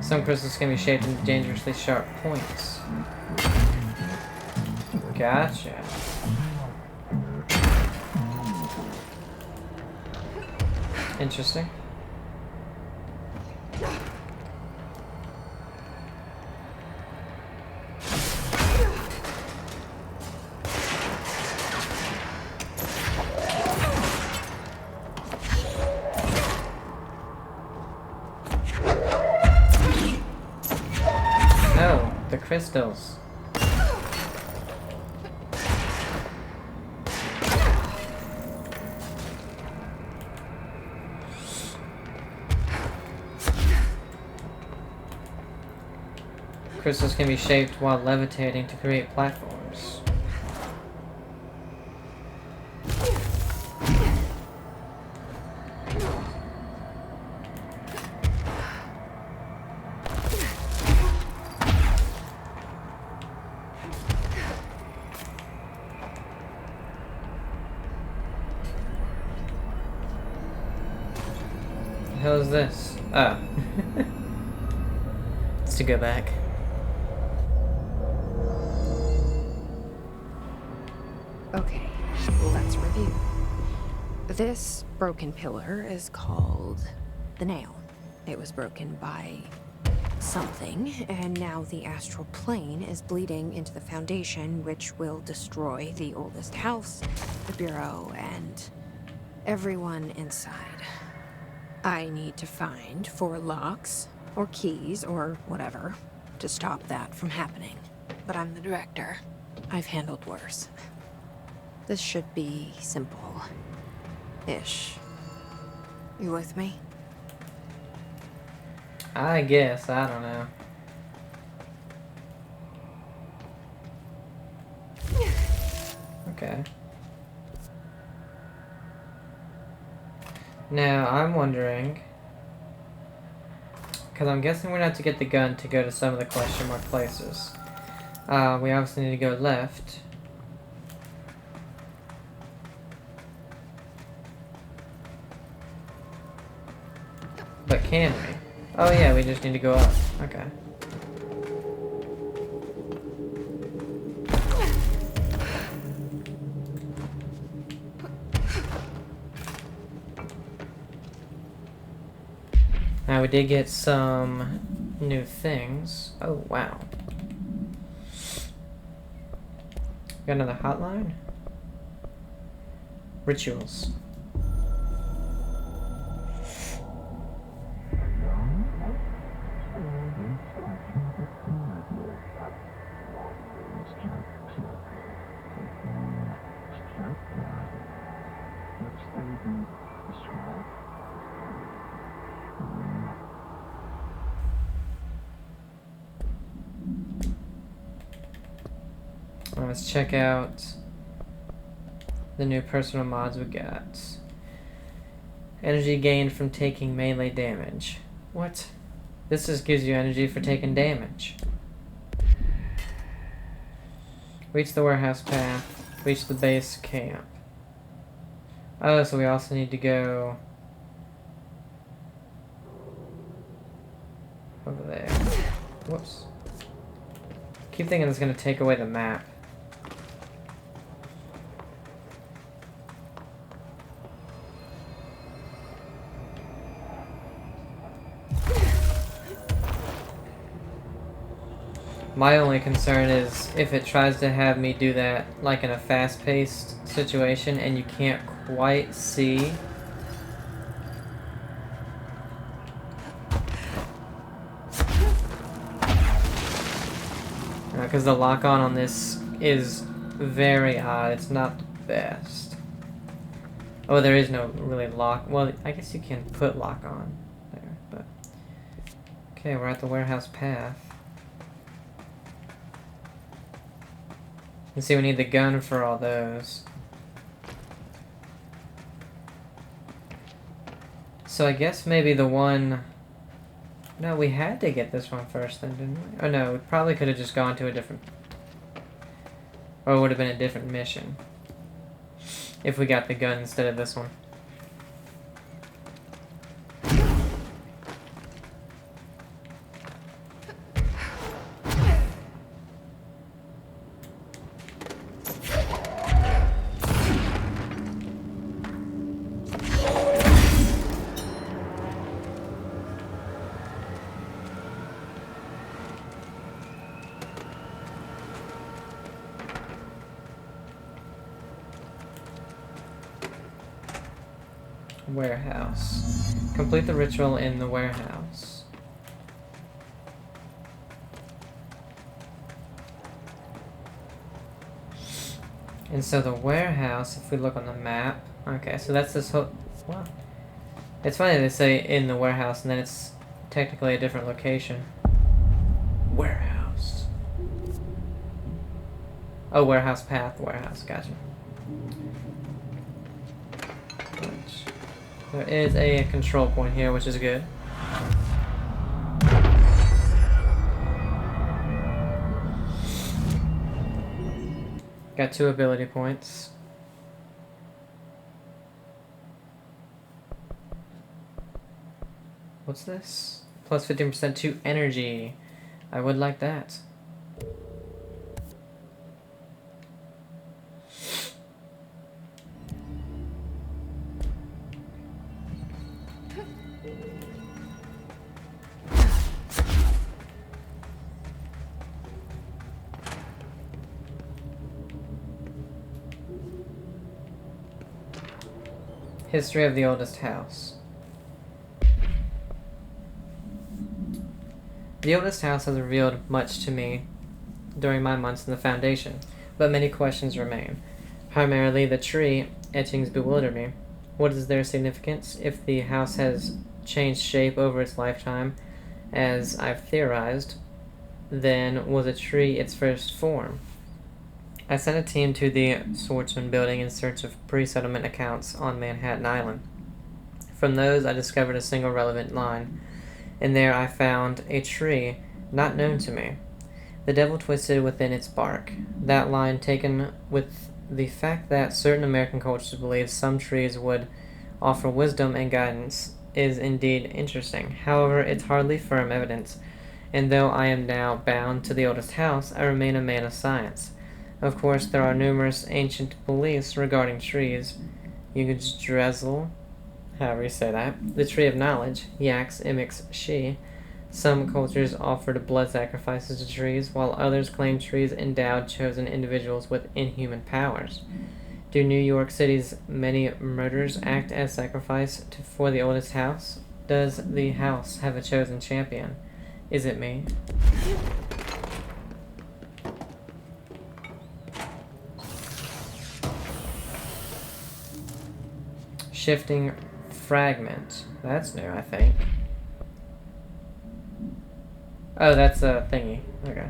Some crystals can be shaped into dangerously sharp points. Gotcha. Interesting. Crystals. Crystals can be shaped while levitating to create platforms. How's this? Oh. It's to go back. Okay, let's review. This broken pillar is called the Nail. It was broken by something, and now the astral plane is bleeding into the Foundation, which will destroy the oldest house, the Bureau, and everyone inside. I need to find 4 locks, or keys, or whatever, to stop that from happening. But I'm the director. I've handled worse. This should be simple-ish. You with me? I guess. I don't know. Okay. Now, I'm wondering... because I'm guessing we're gonna have to get the gun to go to some of the question mark places. We obviously need to go left. But can we? Oh yeah, we just need to go up. Okay. Now we did get some new things. Oh wow. Got another hotline? Rituals. Let's check out the new personal mods we got. Energy gained from taking melee damage. What? This just gives you energy for taking damage. Reach the warehouse path. Reach the base camp. Oh, so we also need to go over there. Whoops. Keep thinking it's gonna take away the map. My only concern is if it tries to have me do that like in a fast-paced situation and you can't quite see. Because the lock-on on this is very odd. It's not the best. Oh, there is no really lock. Well, I guess you can put lock-on there, but... Okay, we're at the warehouse path. You see, we need the gun for all those. So I guess maybe the one... No, we had to get this one first then, didn't we? Oh no, we probably could have just gone to a different... Or it would have been a different mission. If we got the gun instead of this one. Warehouse. Complete the ritual in the warehouse. And so the warehouse, if we look on the map, okay, so that's this whole, wow. It's funny they say in the warehouse and then it's technically a different location. Warehouse. Oh, warehouse path, warehouse, gotcha. There is a control point here, which is good. Got 2 ability points. What's this? Plus 15% to energy. I would like that. History of the oldest house. The oldest house has revealed much to me during my months in the Foundation. but many questions remain. Primarily the tree etchings bewilder me. What is their significance? If the house has changed shape over its lifetime, as I've theorized, then was a tree its first form? I sent a team to the Schwartzman building in search of pre-settlement accounts on Manhattan Island. From those, I discovered a single relevant line, and there I found a tree not known to me. The devil twisted within its bark. That line, taken with the fact that certain American cultures believe some trees would offer wisdom and guidance, is indeed interesting. However, it's hardly firm evidence, and though I am now bound to the oldest house, I remain a man of science. Of course, there are numerous ancient beliefs regarding trees. Yggdrasil, however you say that, the tree of knowledge, Yax, Imix, She. Some cultures offered blood sacrifices to trees, while others claim trees endowed chosen individuals with inhuman powers. Do New York City's many murders act as sacrifice for the oldest house? Does the house have a chosen champion? Is it me? Shifting fragment. That's new, I think. Oh, that's a thingy. Okay.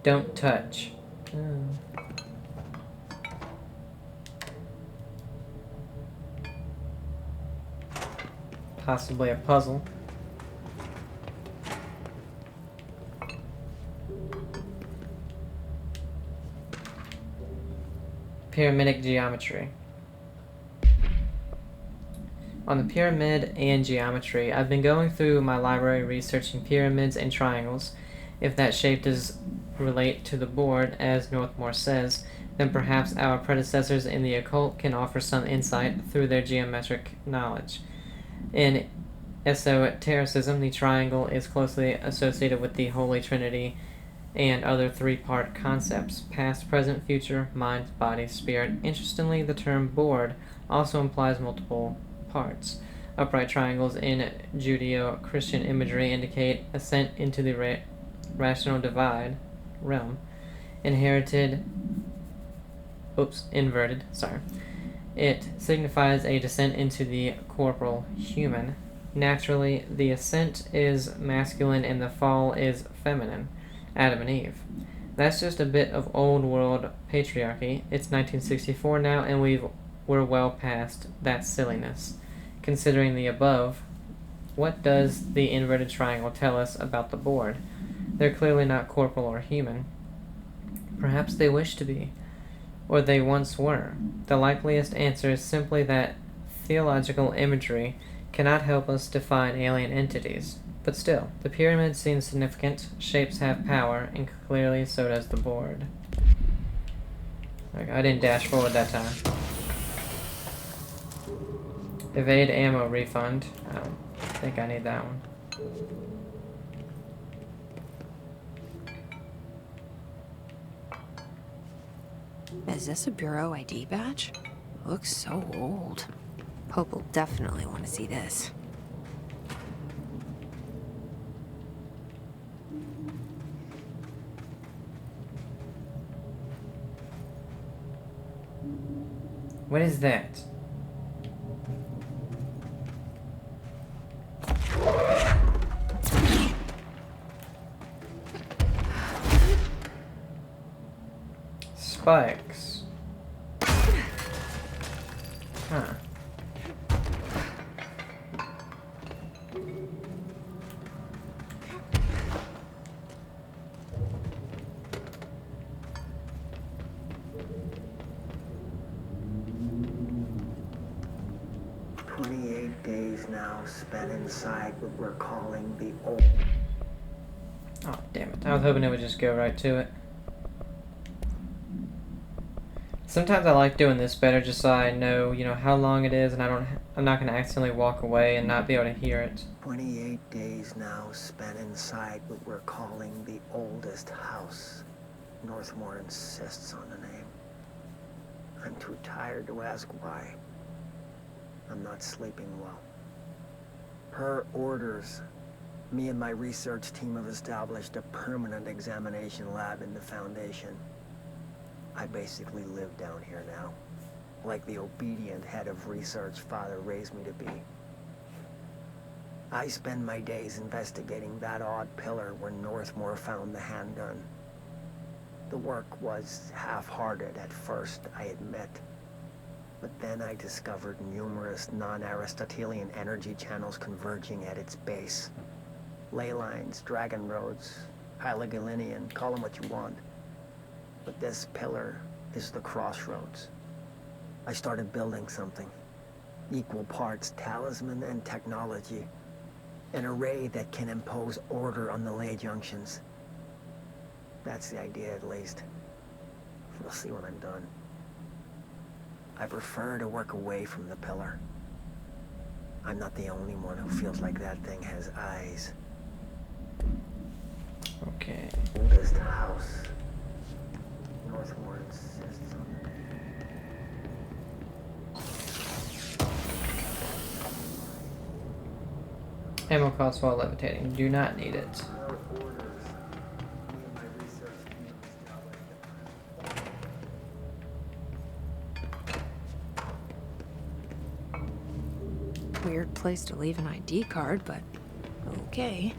Don't touch. Oh. Possibly a puzzle. Pyramidic geometry. On the pyramid and geometry, I've been going through my library researching pyramids and triangles. If that shape does relate to the board, as Northmore says, then perhaps our predecessors in the occult can offer some insight through their geometric knowledge. In esotericism, the triangle is closely associated with the Holy Trinity and other three-part concepts: past, present, future, mind, body, spirit. Interestingly, the term board also implies multiple parts. Upright triangles in Judeo-Christian imagery indicate ascent into the rational divide realm. Inverted. It signifies a descent into the corporal human. Naturally, the ascent is masculine and the fall is feminine. Adam and Eve. That's just a bit of old world patriarchy. It's 1964 now, and we're well past that silliness. Considering the above, what does the inverted triangle tell us about the board? They're clearly not corporal or human. Perhaps they wish to be, or they once were. The likeliest answer is simply that theological imagery cannot help us define alien entities. But still, the pyramid seems significant, shapes have power, and clearly so does the board. Okay, I didn't dash forward that time. Evade ammo refund. I don't think I need that one. Is this a Bureau ID badge? Looks so old. Hope will definitely want to see this. What is that? Spikes. Huh. 28 days now spent inside what we're calling the old. Oh, damn it. I was hoping it would just go right to it. Sometimes I like doing this better just so I know, how long it is and I'm not going to accidentally walk away and not be able to hear it. 28 days now spent inside what we're calling the oldest house. Northmore insists on the name. I'm too tired to ask why. I'm not sleeping well. Per orders, me and my research team have established a permanent examination lab in the Foundation. I basically live down here now, like the obedient head of research Father raised me to be. I spend my days investigating that odd pillar where Northmore found the handgun. The work was half-hearted at first, I admit. But then I discovered numerous non-Aristotelian energy channels converging at its base. Ley lines, dragon roads, Hyligalinian, call them what you want. But this pillar is the crossroads. I started building something. Equal parts talisman and technology. An array that can impose order on the ley junctions. That's the idea, at least. We'll see when I'm done. I prefer to work away from the pillar. I'm not the only one who feels like that thing has eyes. Okay. Oldest house. Northmore insists on it. Ammo costs while levitating. Do not need it. Weird place to leave an ID card, but okay.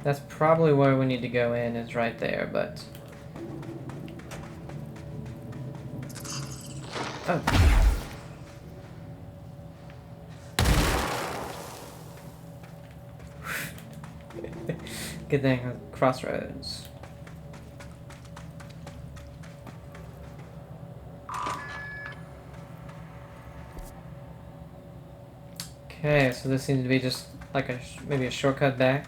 That's probably where we need to go in, is right there, but... Oh. Good thing, crossroads. Okay, so this seems to be just like a maybe a shortcut back.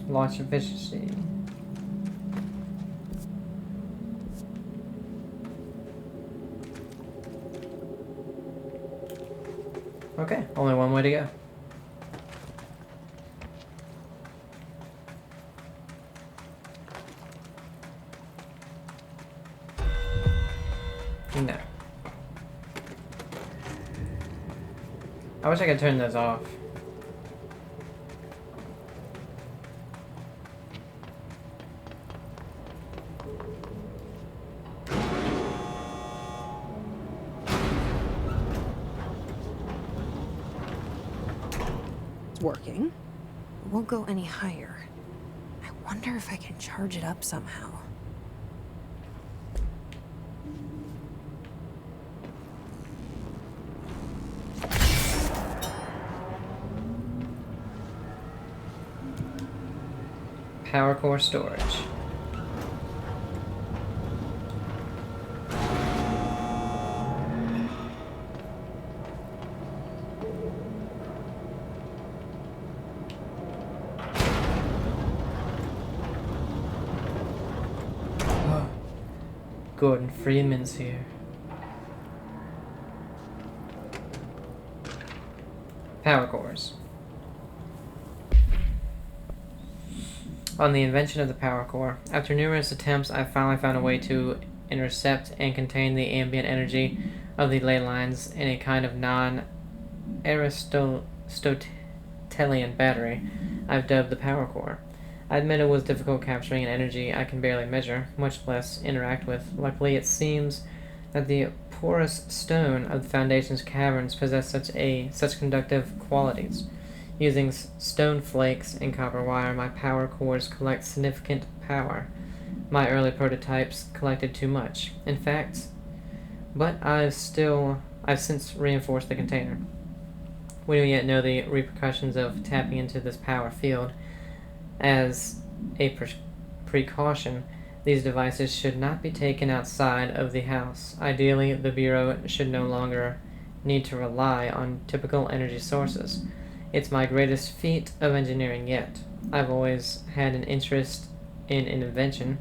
Launch efficiency. Okay, only one way to go. No. I wish I could turn those off. Working. It won't go any higher. I wonder if I can charge it up somehow. Power core storage. Gordon Freeman's here. Power cores. On the invention of the power core, after numerous attempts, I finally found a way to intercept and contain the ambient energy of the ley lines in a kind of non-Aristotelian battery I've dubbed the power core. I admit it was difficult capturing an energy I can barely measure, much less interact with. Luckily, it seems that the porous stone of the Foundation's caverns possess such conductive qualities. Using stone flakes and copper wire, my power cores collect significant power. My early prototypes collected too much. In fact, but I've since reinforced the container. We don't yet know the repercussions of tapping into this power field. As a precaution, these devices should not be taken outside of the house. Ideally, the Bureau should no longer need to rely on typical energy sources. It's my greatest feat of engineering yet. I've always had an interest in an invention.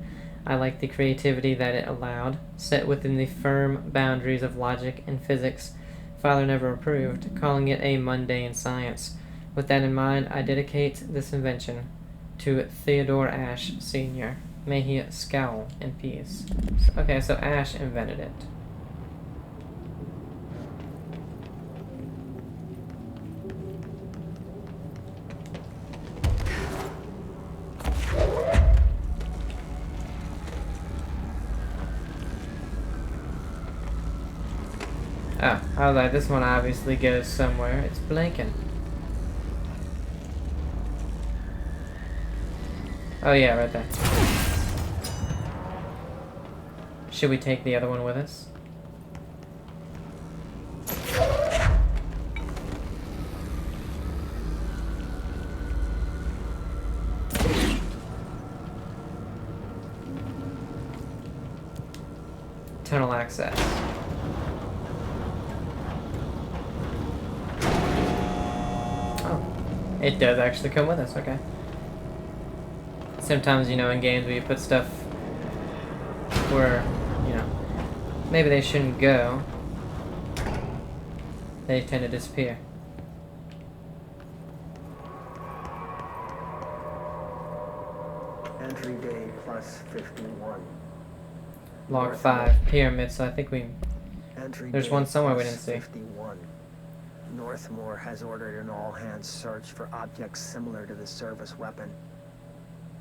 I like the creativity that it allowed, set within the firm boundaries of logic and physics Father never approved, calling it a mundane science. With that in mind, I dedicate this invention to Theodore Ashe Sr. May he scowl in peace. Okay, so Ashe invented it. Oh, I was like, this one obviously goes somewhere. It's blinking. Oh yeah, right there. Should we take the other one with us? Tunnel access. It does actually come with us, okay. Sometimes, you know, in games where you put stuff where, you know, maybe they shouldn't go, they tend to disappear. Entry day plus 51. Log 5, pyramid, so I think we... Entry there's day one somewhere we plus didn't see. 51. Northmore has ordered an all-hands search for objects similar to the service weapon.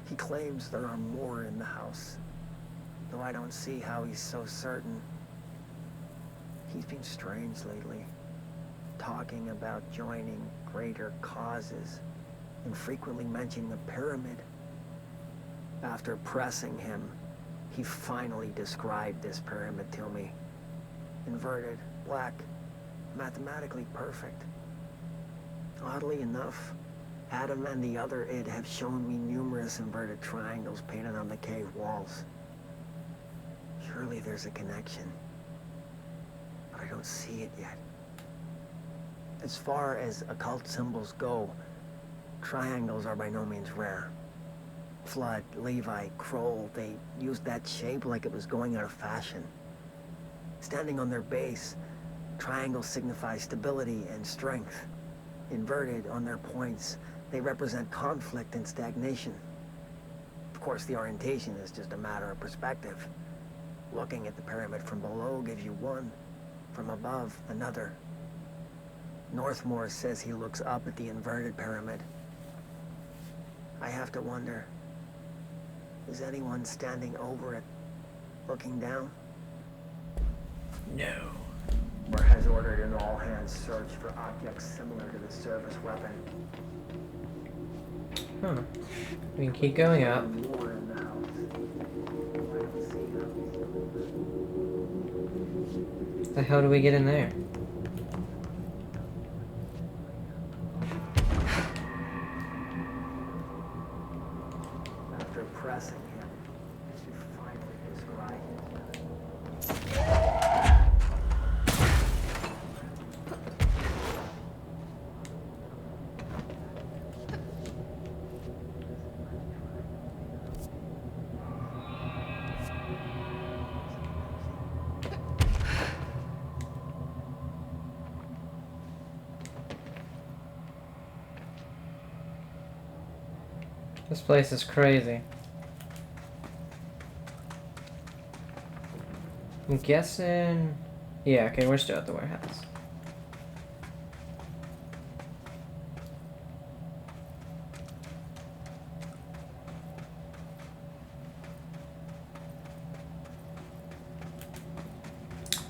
He claims there are more in the house, though I don't see how he's so certain. He's been strange lately, talking about joining greater causes and frequently mentioning a pyramid. After pressing him, he finally described this pyramid to me. Inverted, black, mathematically perfect. Oddly enough, Adam and the other id have shown me numerous inverted triangles painted on the cave walls. Surely there's a connection, but I don't see it yet. As far as occult symbols go, triangles are by no means rare. Flood, Levi, Kroll, they used that shape like it was going out of fashion. Standing on their base, triangles signify stability and strength. Inverted on their points, they represent conflict and stagnation. Of course, the orientation is just a matter of perspective. Looking at the pyramid from below gives you one, from above another. Northmore says he looks up at the inverted pyramid. I have to wonder, is anyone standing over it, looking down? No. Or has ordered an all-hands search for objects similar to the service weapon. Huh. We can keep going up. More in the house. I don't see The hell do we get in there? After pressing him, she finally described it. This place is crazy. I'm guessing... yeah, okay, we're still at the warehouse.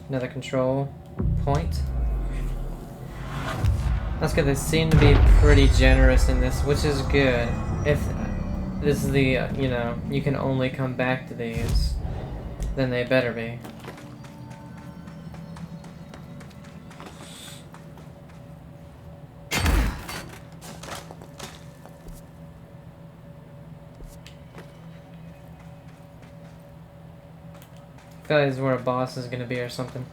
Another control point. That's good, they seem to be pretty generous in this, which is good. If this is the, you know, you can only come back to these, then they better be. I feel like this is where a boss is gonna be or something.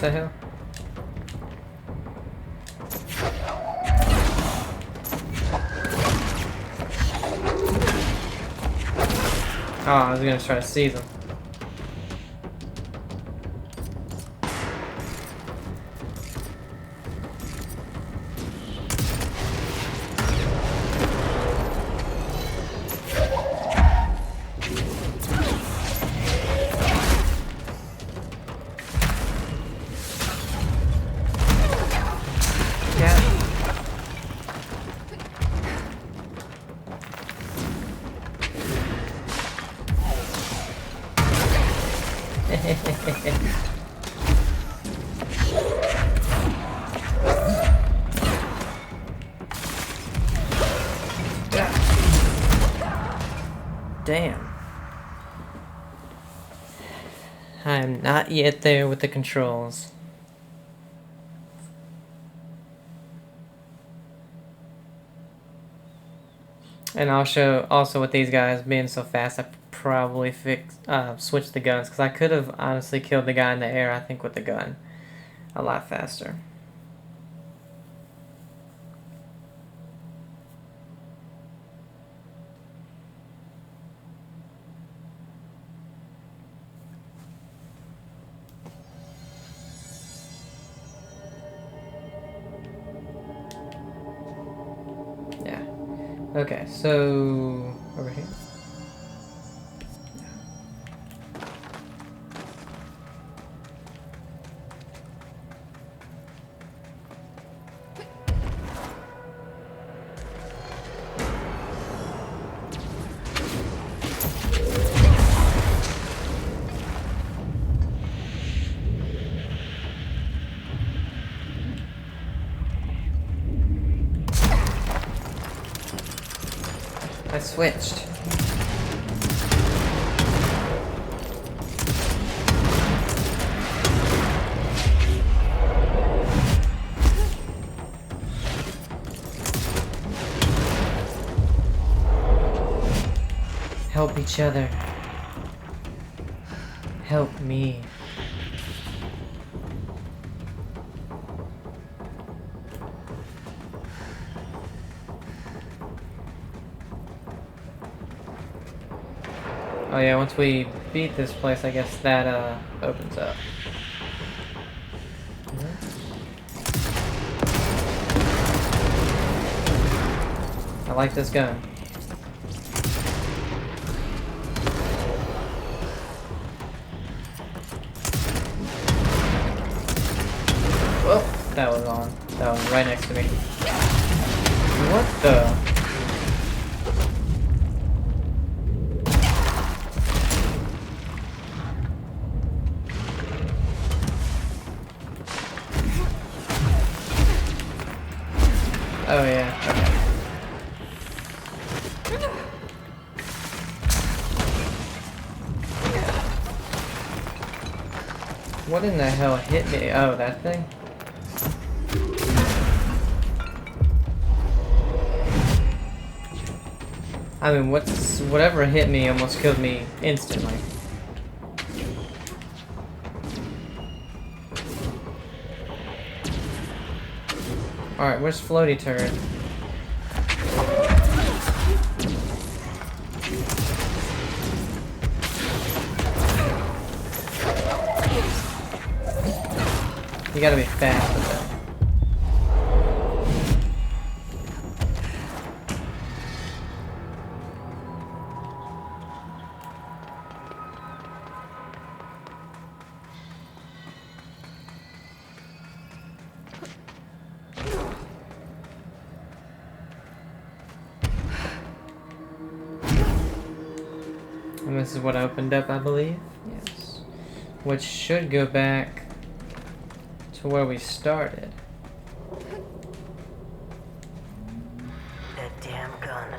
the hell? Oh, I was gonna try to seize him. Damn. I'm not yet there with the controls. And I'll show also with these guys being so fast, I probably switched the guns, because I could have honestly killed the guy in the air, I think, with the gun a lot faster. Okay, so over here. I switched. Help each other. Help me. Oh yeah, once we beat this place, I guess that opens up. I like this gun. Whoa, that was on. That was right next to me. What the? Oh yeah, okay. What in the hell hit me? Oh, that thing? I mean, whatever hit me almost killed me instantly. Alright, where's Floaty Turret? You gotta be fast with that. And this is what opened up, I believe. Yes. Which should go back to where we started. That damn gun.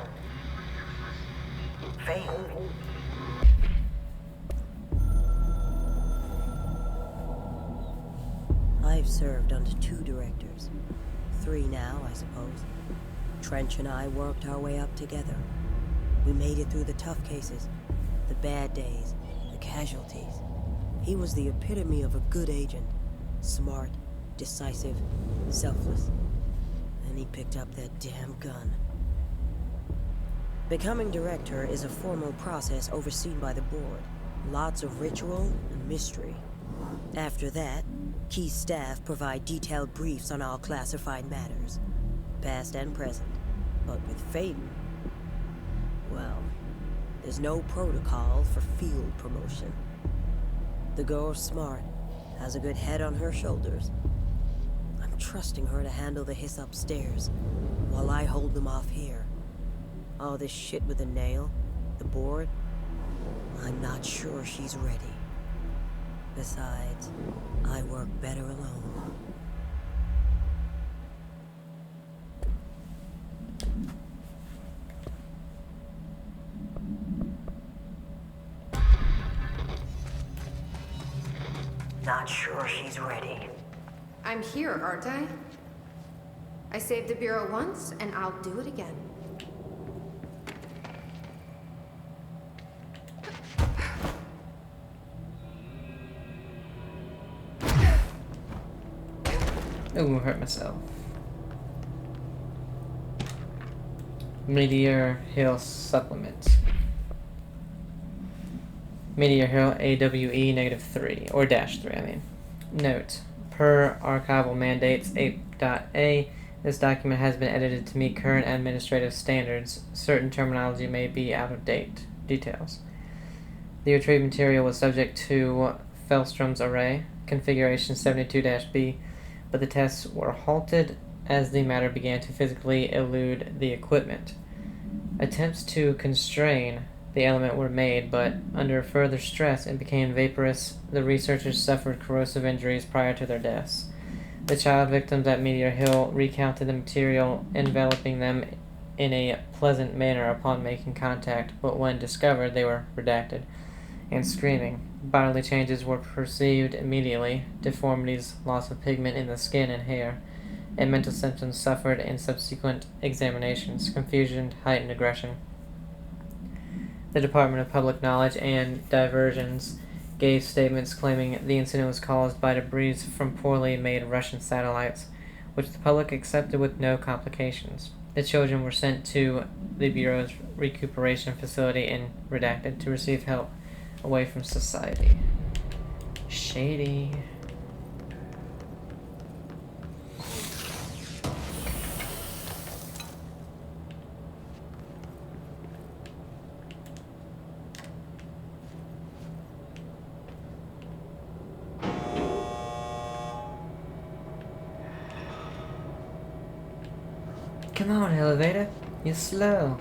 Failed. I've served under 2 directors. 3 now, I suppose. Trench and I worked our way up together. We made it through the tough cases, the bad days, the casualties. He was the epitome of a good agent. Smart, decisive, selfless. And he picked up that damn gun. Becoming director is a formal process overseen by the board. Lots of ritual and mystery. After that, key staff provide detailed briefs on all classified matters, past and present. But with Faden, well, there's no protocol for field promotion. The girl's smart, has a good head on her shoulders. I'm trusting her to handle the hiss upstairs, while I hold them off here. All this shit with the nail, the board, I'm not sure she's ready. Besides, I work better alone. Not sure she's ready. I'm here, aren't I? I saved the Bureau once, and I'll do it again. Ooh, hurt myself. Meteor Hill supplement. Meteor Hill AWE -3, or -3, I mean. Note, per archival mandates 8.A, this document has been edited to meet current administrative standards. Certain terminology may be out of date. Details. The retrieved material was subject to Fellstrom's array, configuration 72-B, but the tests were halted as the matter began to physically elude the equipment. Attempts to constrain the element were made, but under further stress it became vaporous. The researchers suffered corrosive injuries prior to their deaths. The child victims at Meteor Hill recounted the material enveloping them in a pleasant manner upon making contact, but when discovered they were redacted and screaming. Bodily changes were perceived immediately: deformities, loss of pigment in the skin and hair, and mental symptoms suffered in subsequent examinations: confusion, heightened aggression. The Department of Public Knowledge and Diversions gave statements claiming the incident was caused by debris from poorly made Russian satellites, which the public accepted with no complications. The children were sent to the Bureau's recuperation facility and redacted to receive help away from society. Shady. Come on, elevator. You're slow.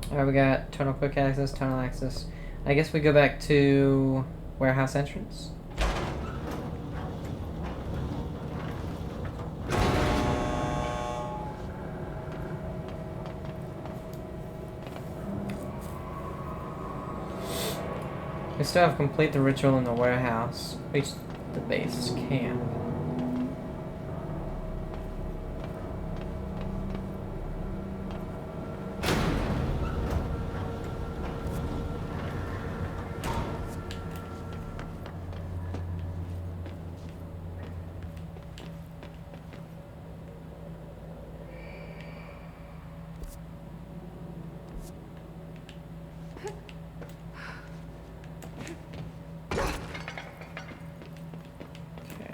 Alright, we got tunnel quick access, tunnel access. I guess we go back to warehouse entrance. We still have complete the ritual in the warehouse. Reach the base camp.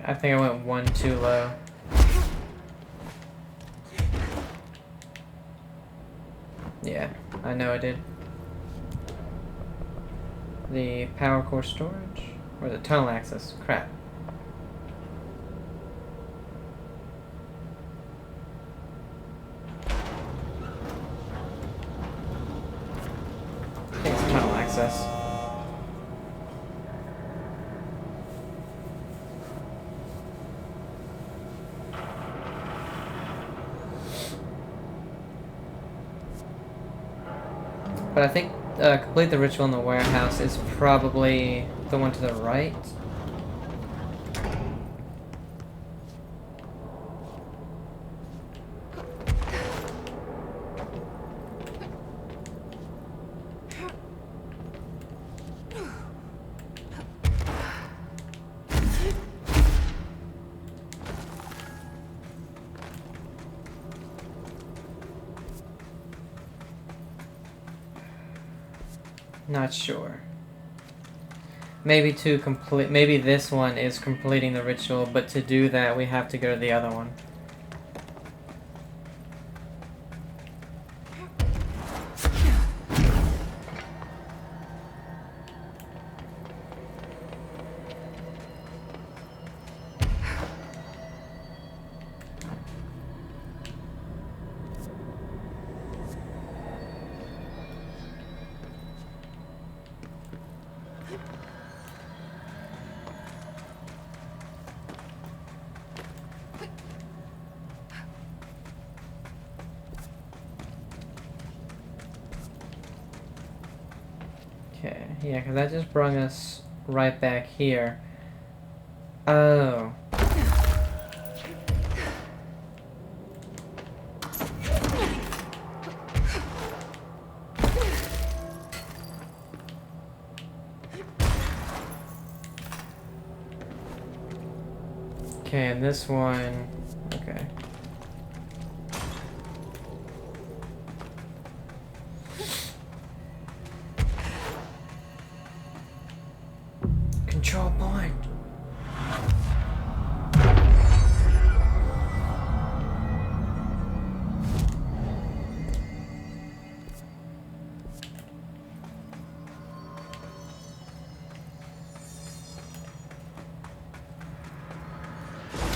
I think I went one too low. Yeah, I know I did. The power core storage? Or the tunnel access? Crap. I think it's tunnel access. But I think complete the ritual in the warehouse is probably the one to the right. Not sure. Maybe to complete, maybe this one is completing the ritual, but to do that we have to go to the other one. Okay, yeah, because that just brought us right back here. Oh. Okay, and this one, okay. Control point.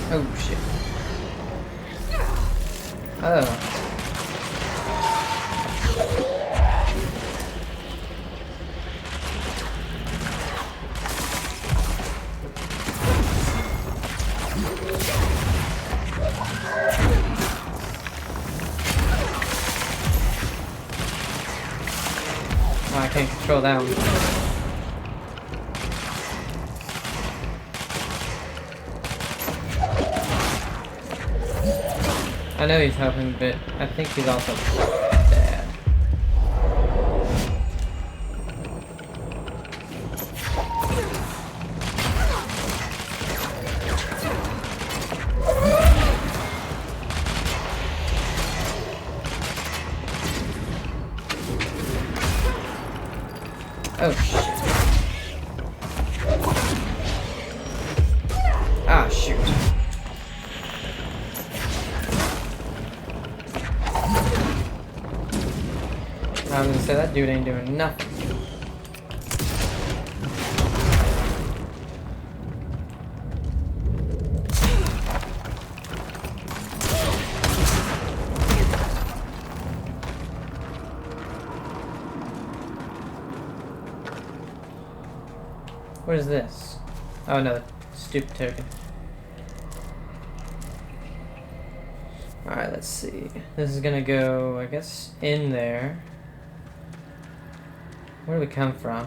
Oh shit. Oh. Oh, I can't control that one. I know he's helping, but I think he's also bad. Oh shit. Ah shoot. I was gonna say that dude ain't doing nothing. What is this? Oh no, stupid token. Alright, let's see. This is gonna go, I guess, in there. Where do we come from?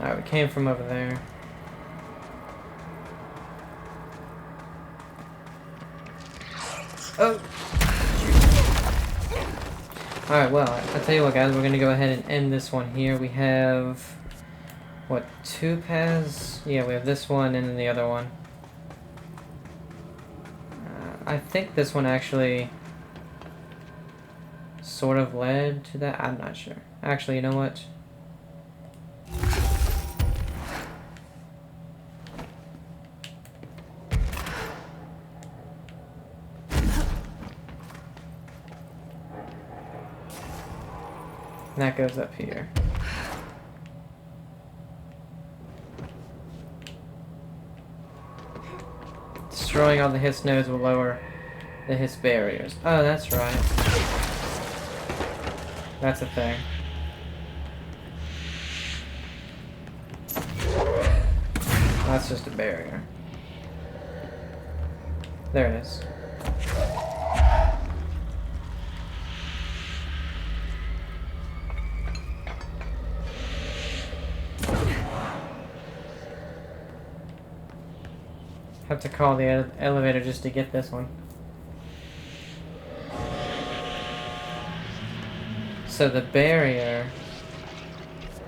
Alright, we came from over there. Oh! Alright, well, I'll tell you what guys, we're gonna go ahead and end this one here. We have... what, 2 paths? Yeah, we have this one and then the other one. I think this one actually sort of led to that. I'm not sure. Actually, you know what? That goes up here. Destroying all the hiss nodes will lower the hiss barriers. Oh, that's right. That's a thing. That's just a barrier. There it is. Have to call the elevator just to get this one. So the barrier...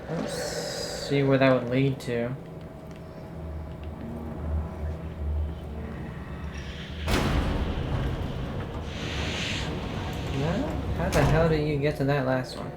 let's see where that would lead to. hell do you get to that last one?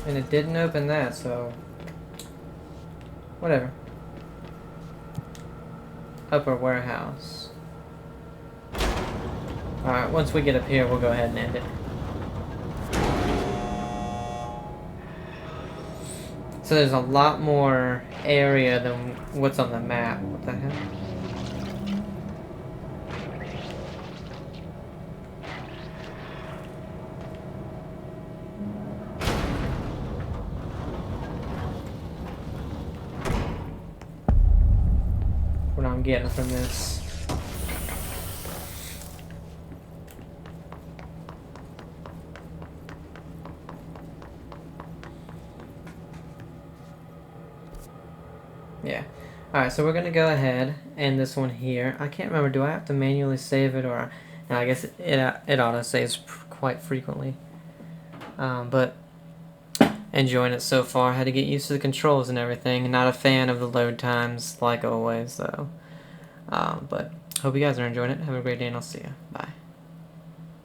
And it didn't open that, so whatever. Upper warehouse. Alright, once we get up here, we'll go ahead and end it. So there's a lot more area than what's on the map. What the hell? What I'm getting from this. Yeah. Alright, so we're going to go ahead and this one here. I can't remember, do I have to manually save it or... No, I guess it auto-saves quite frequently. But enjoying it so far. Had to get used to the controls and everything. Not a fan of the load times like always though. But hope you guys are enjoying it. Have a great day and I'll see you. Bye.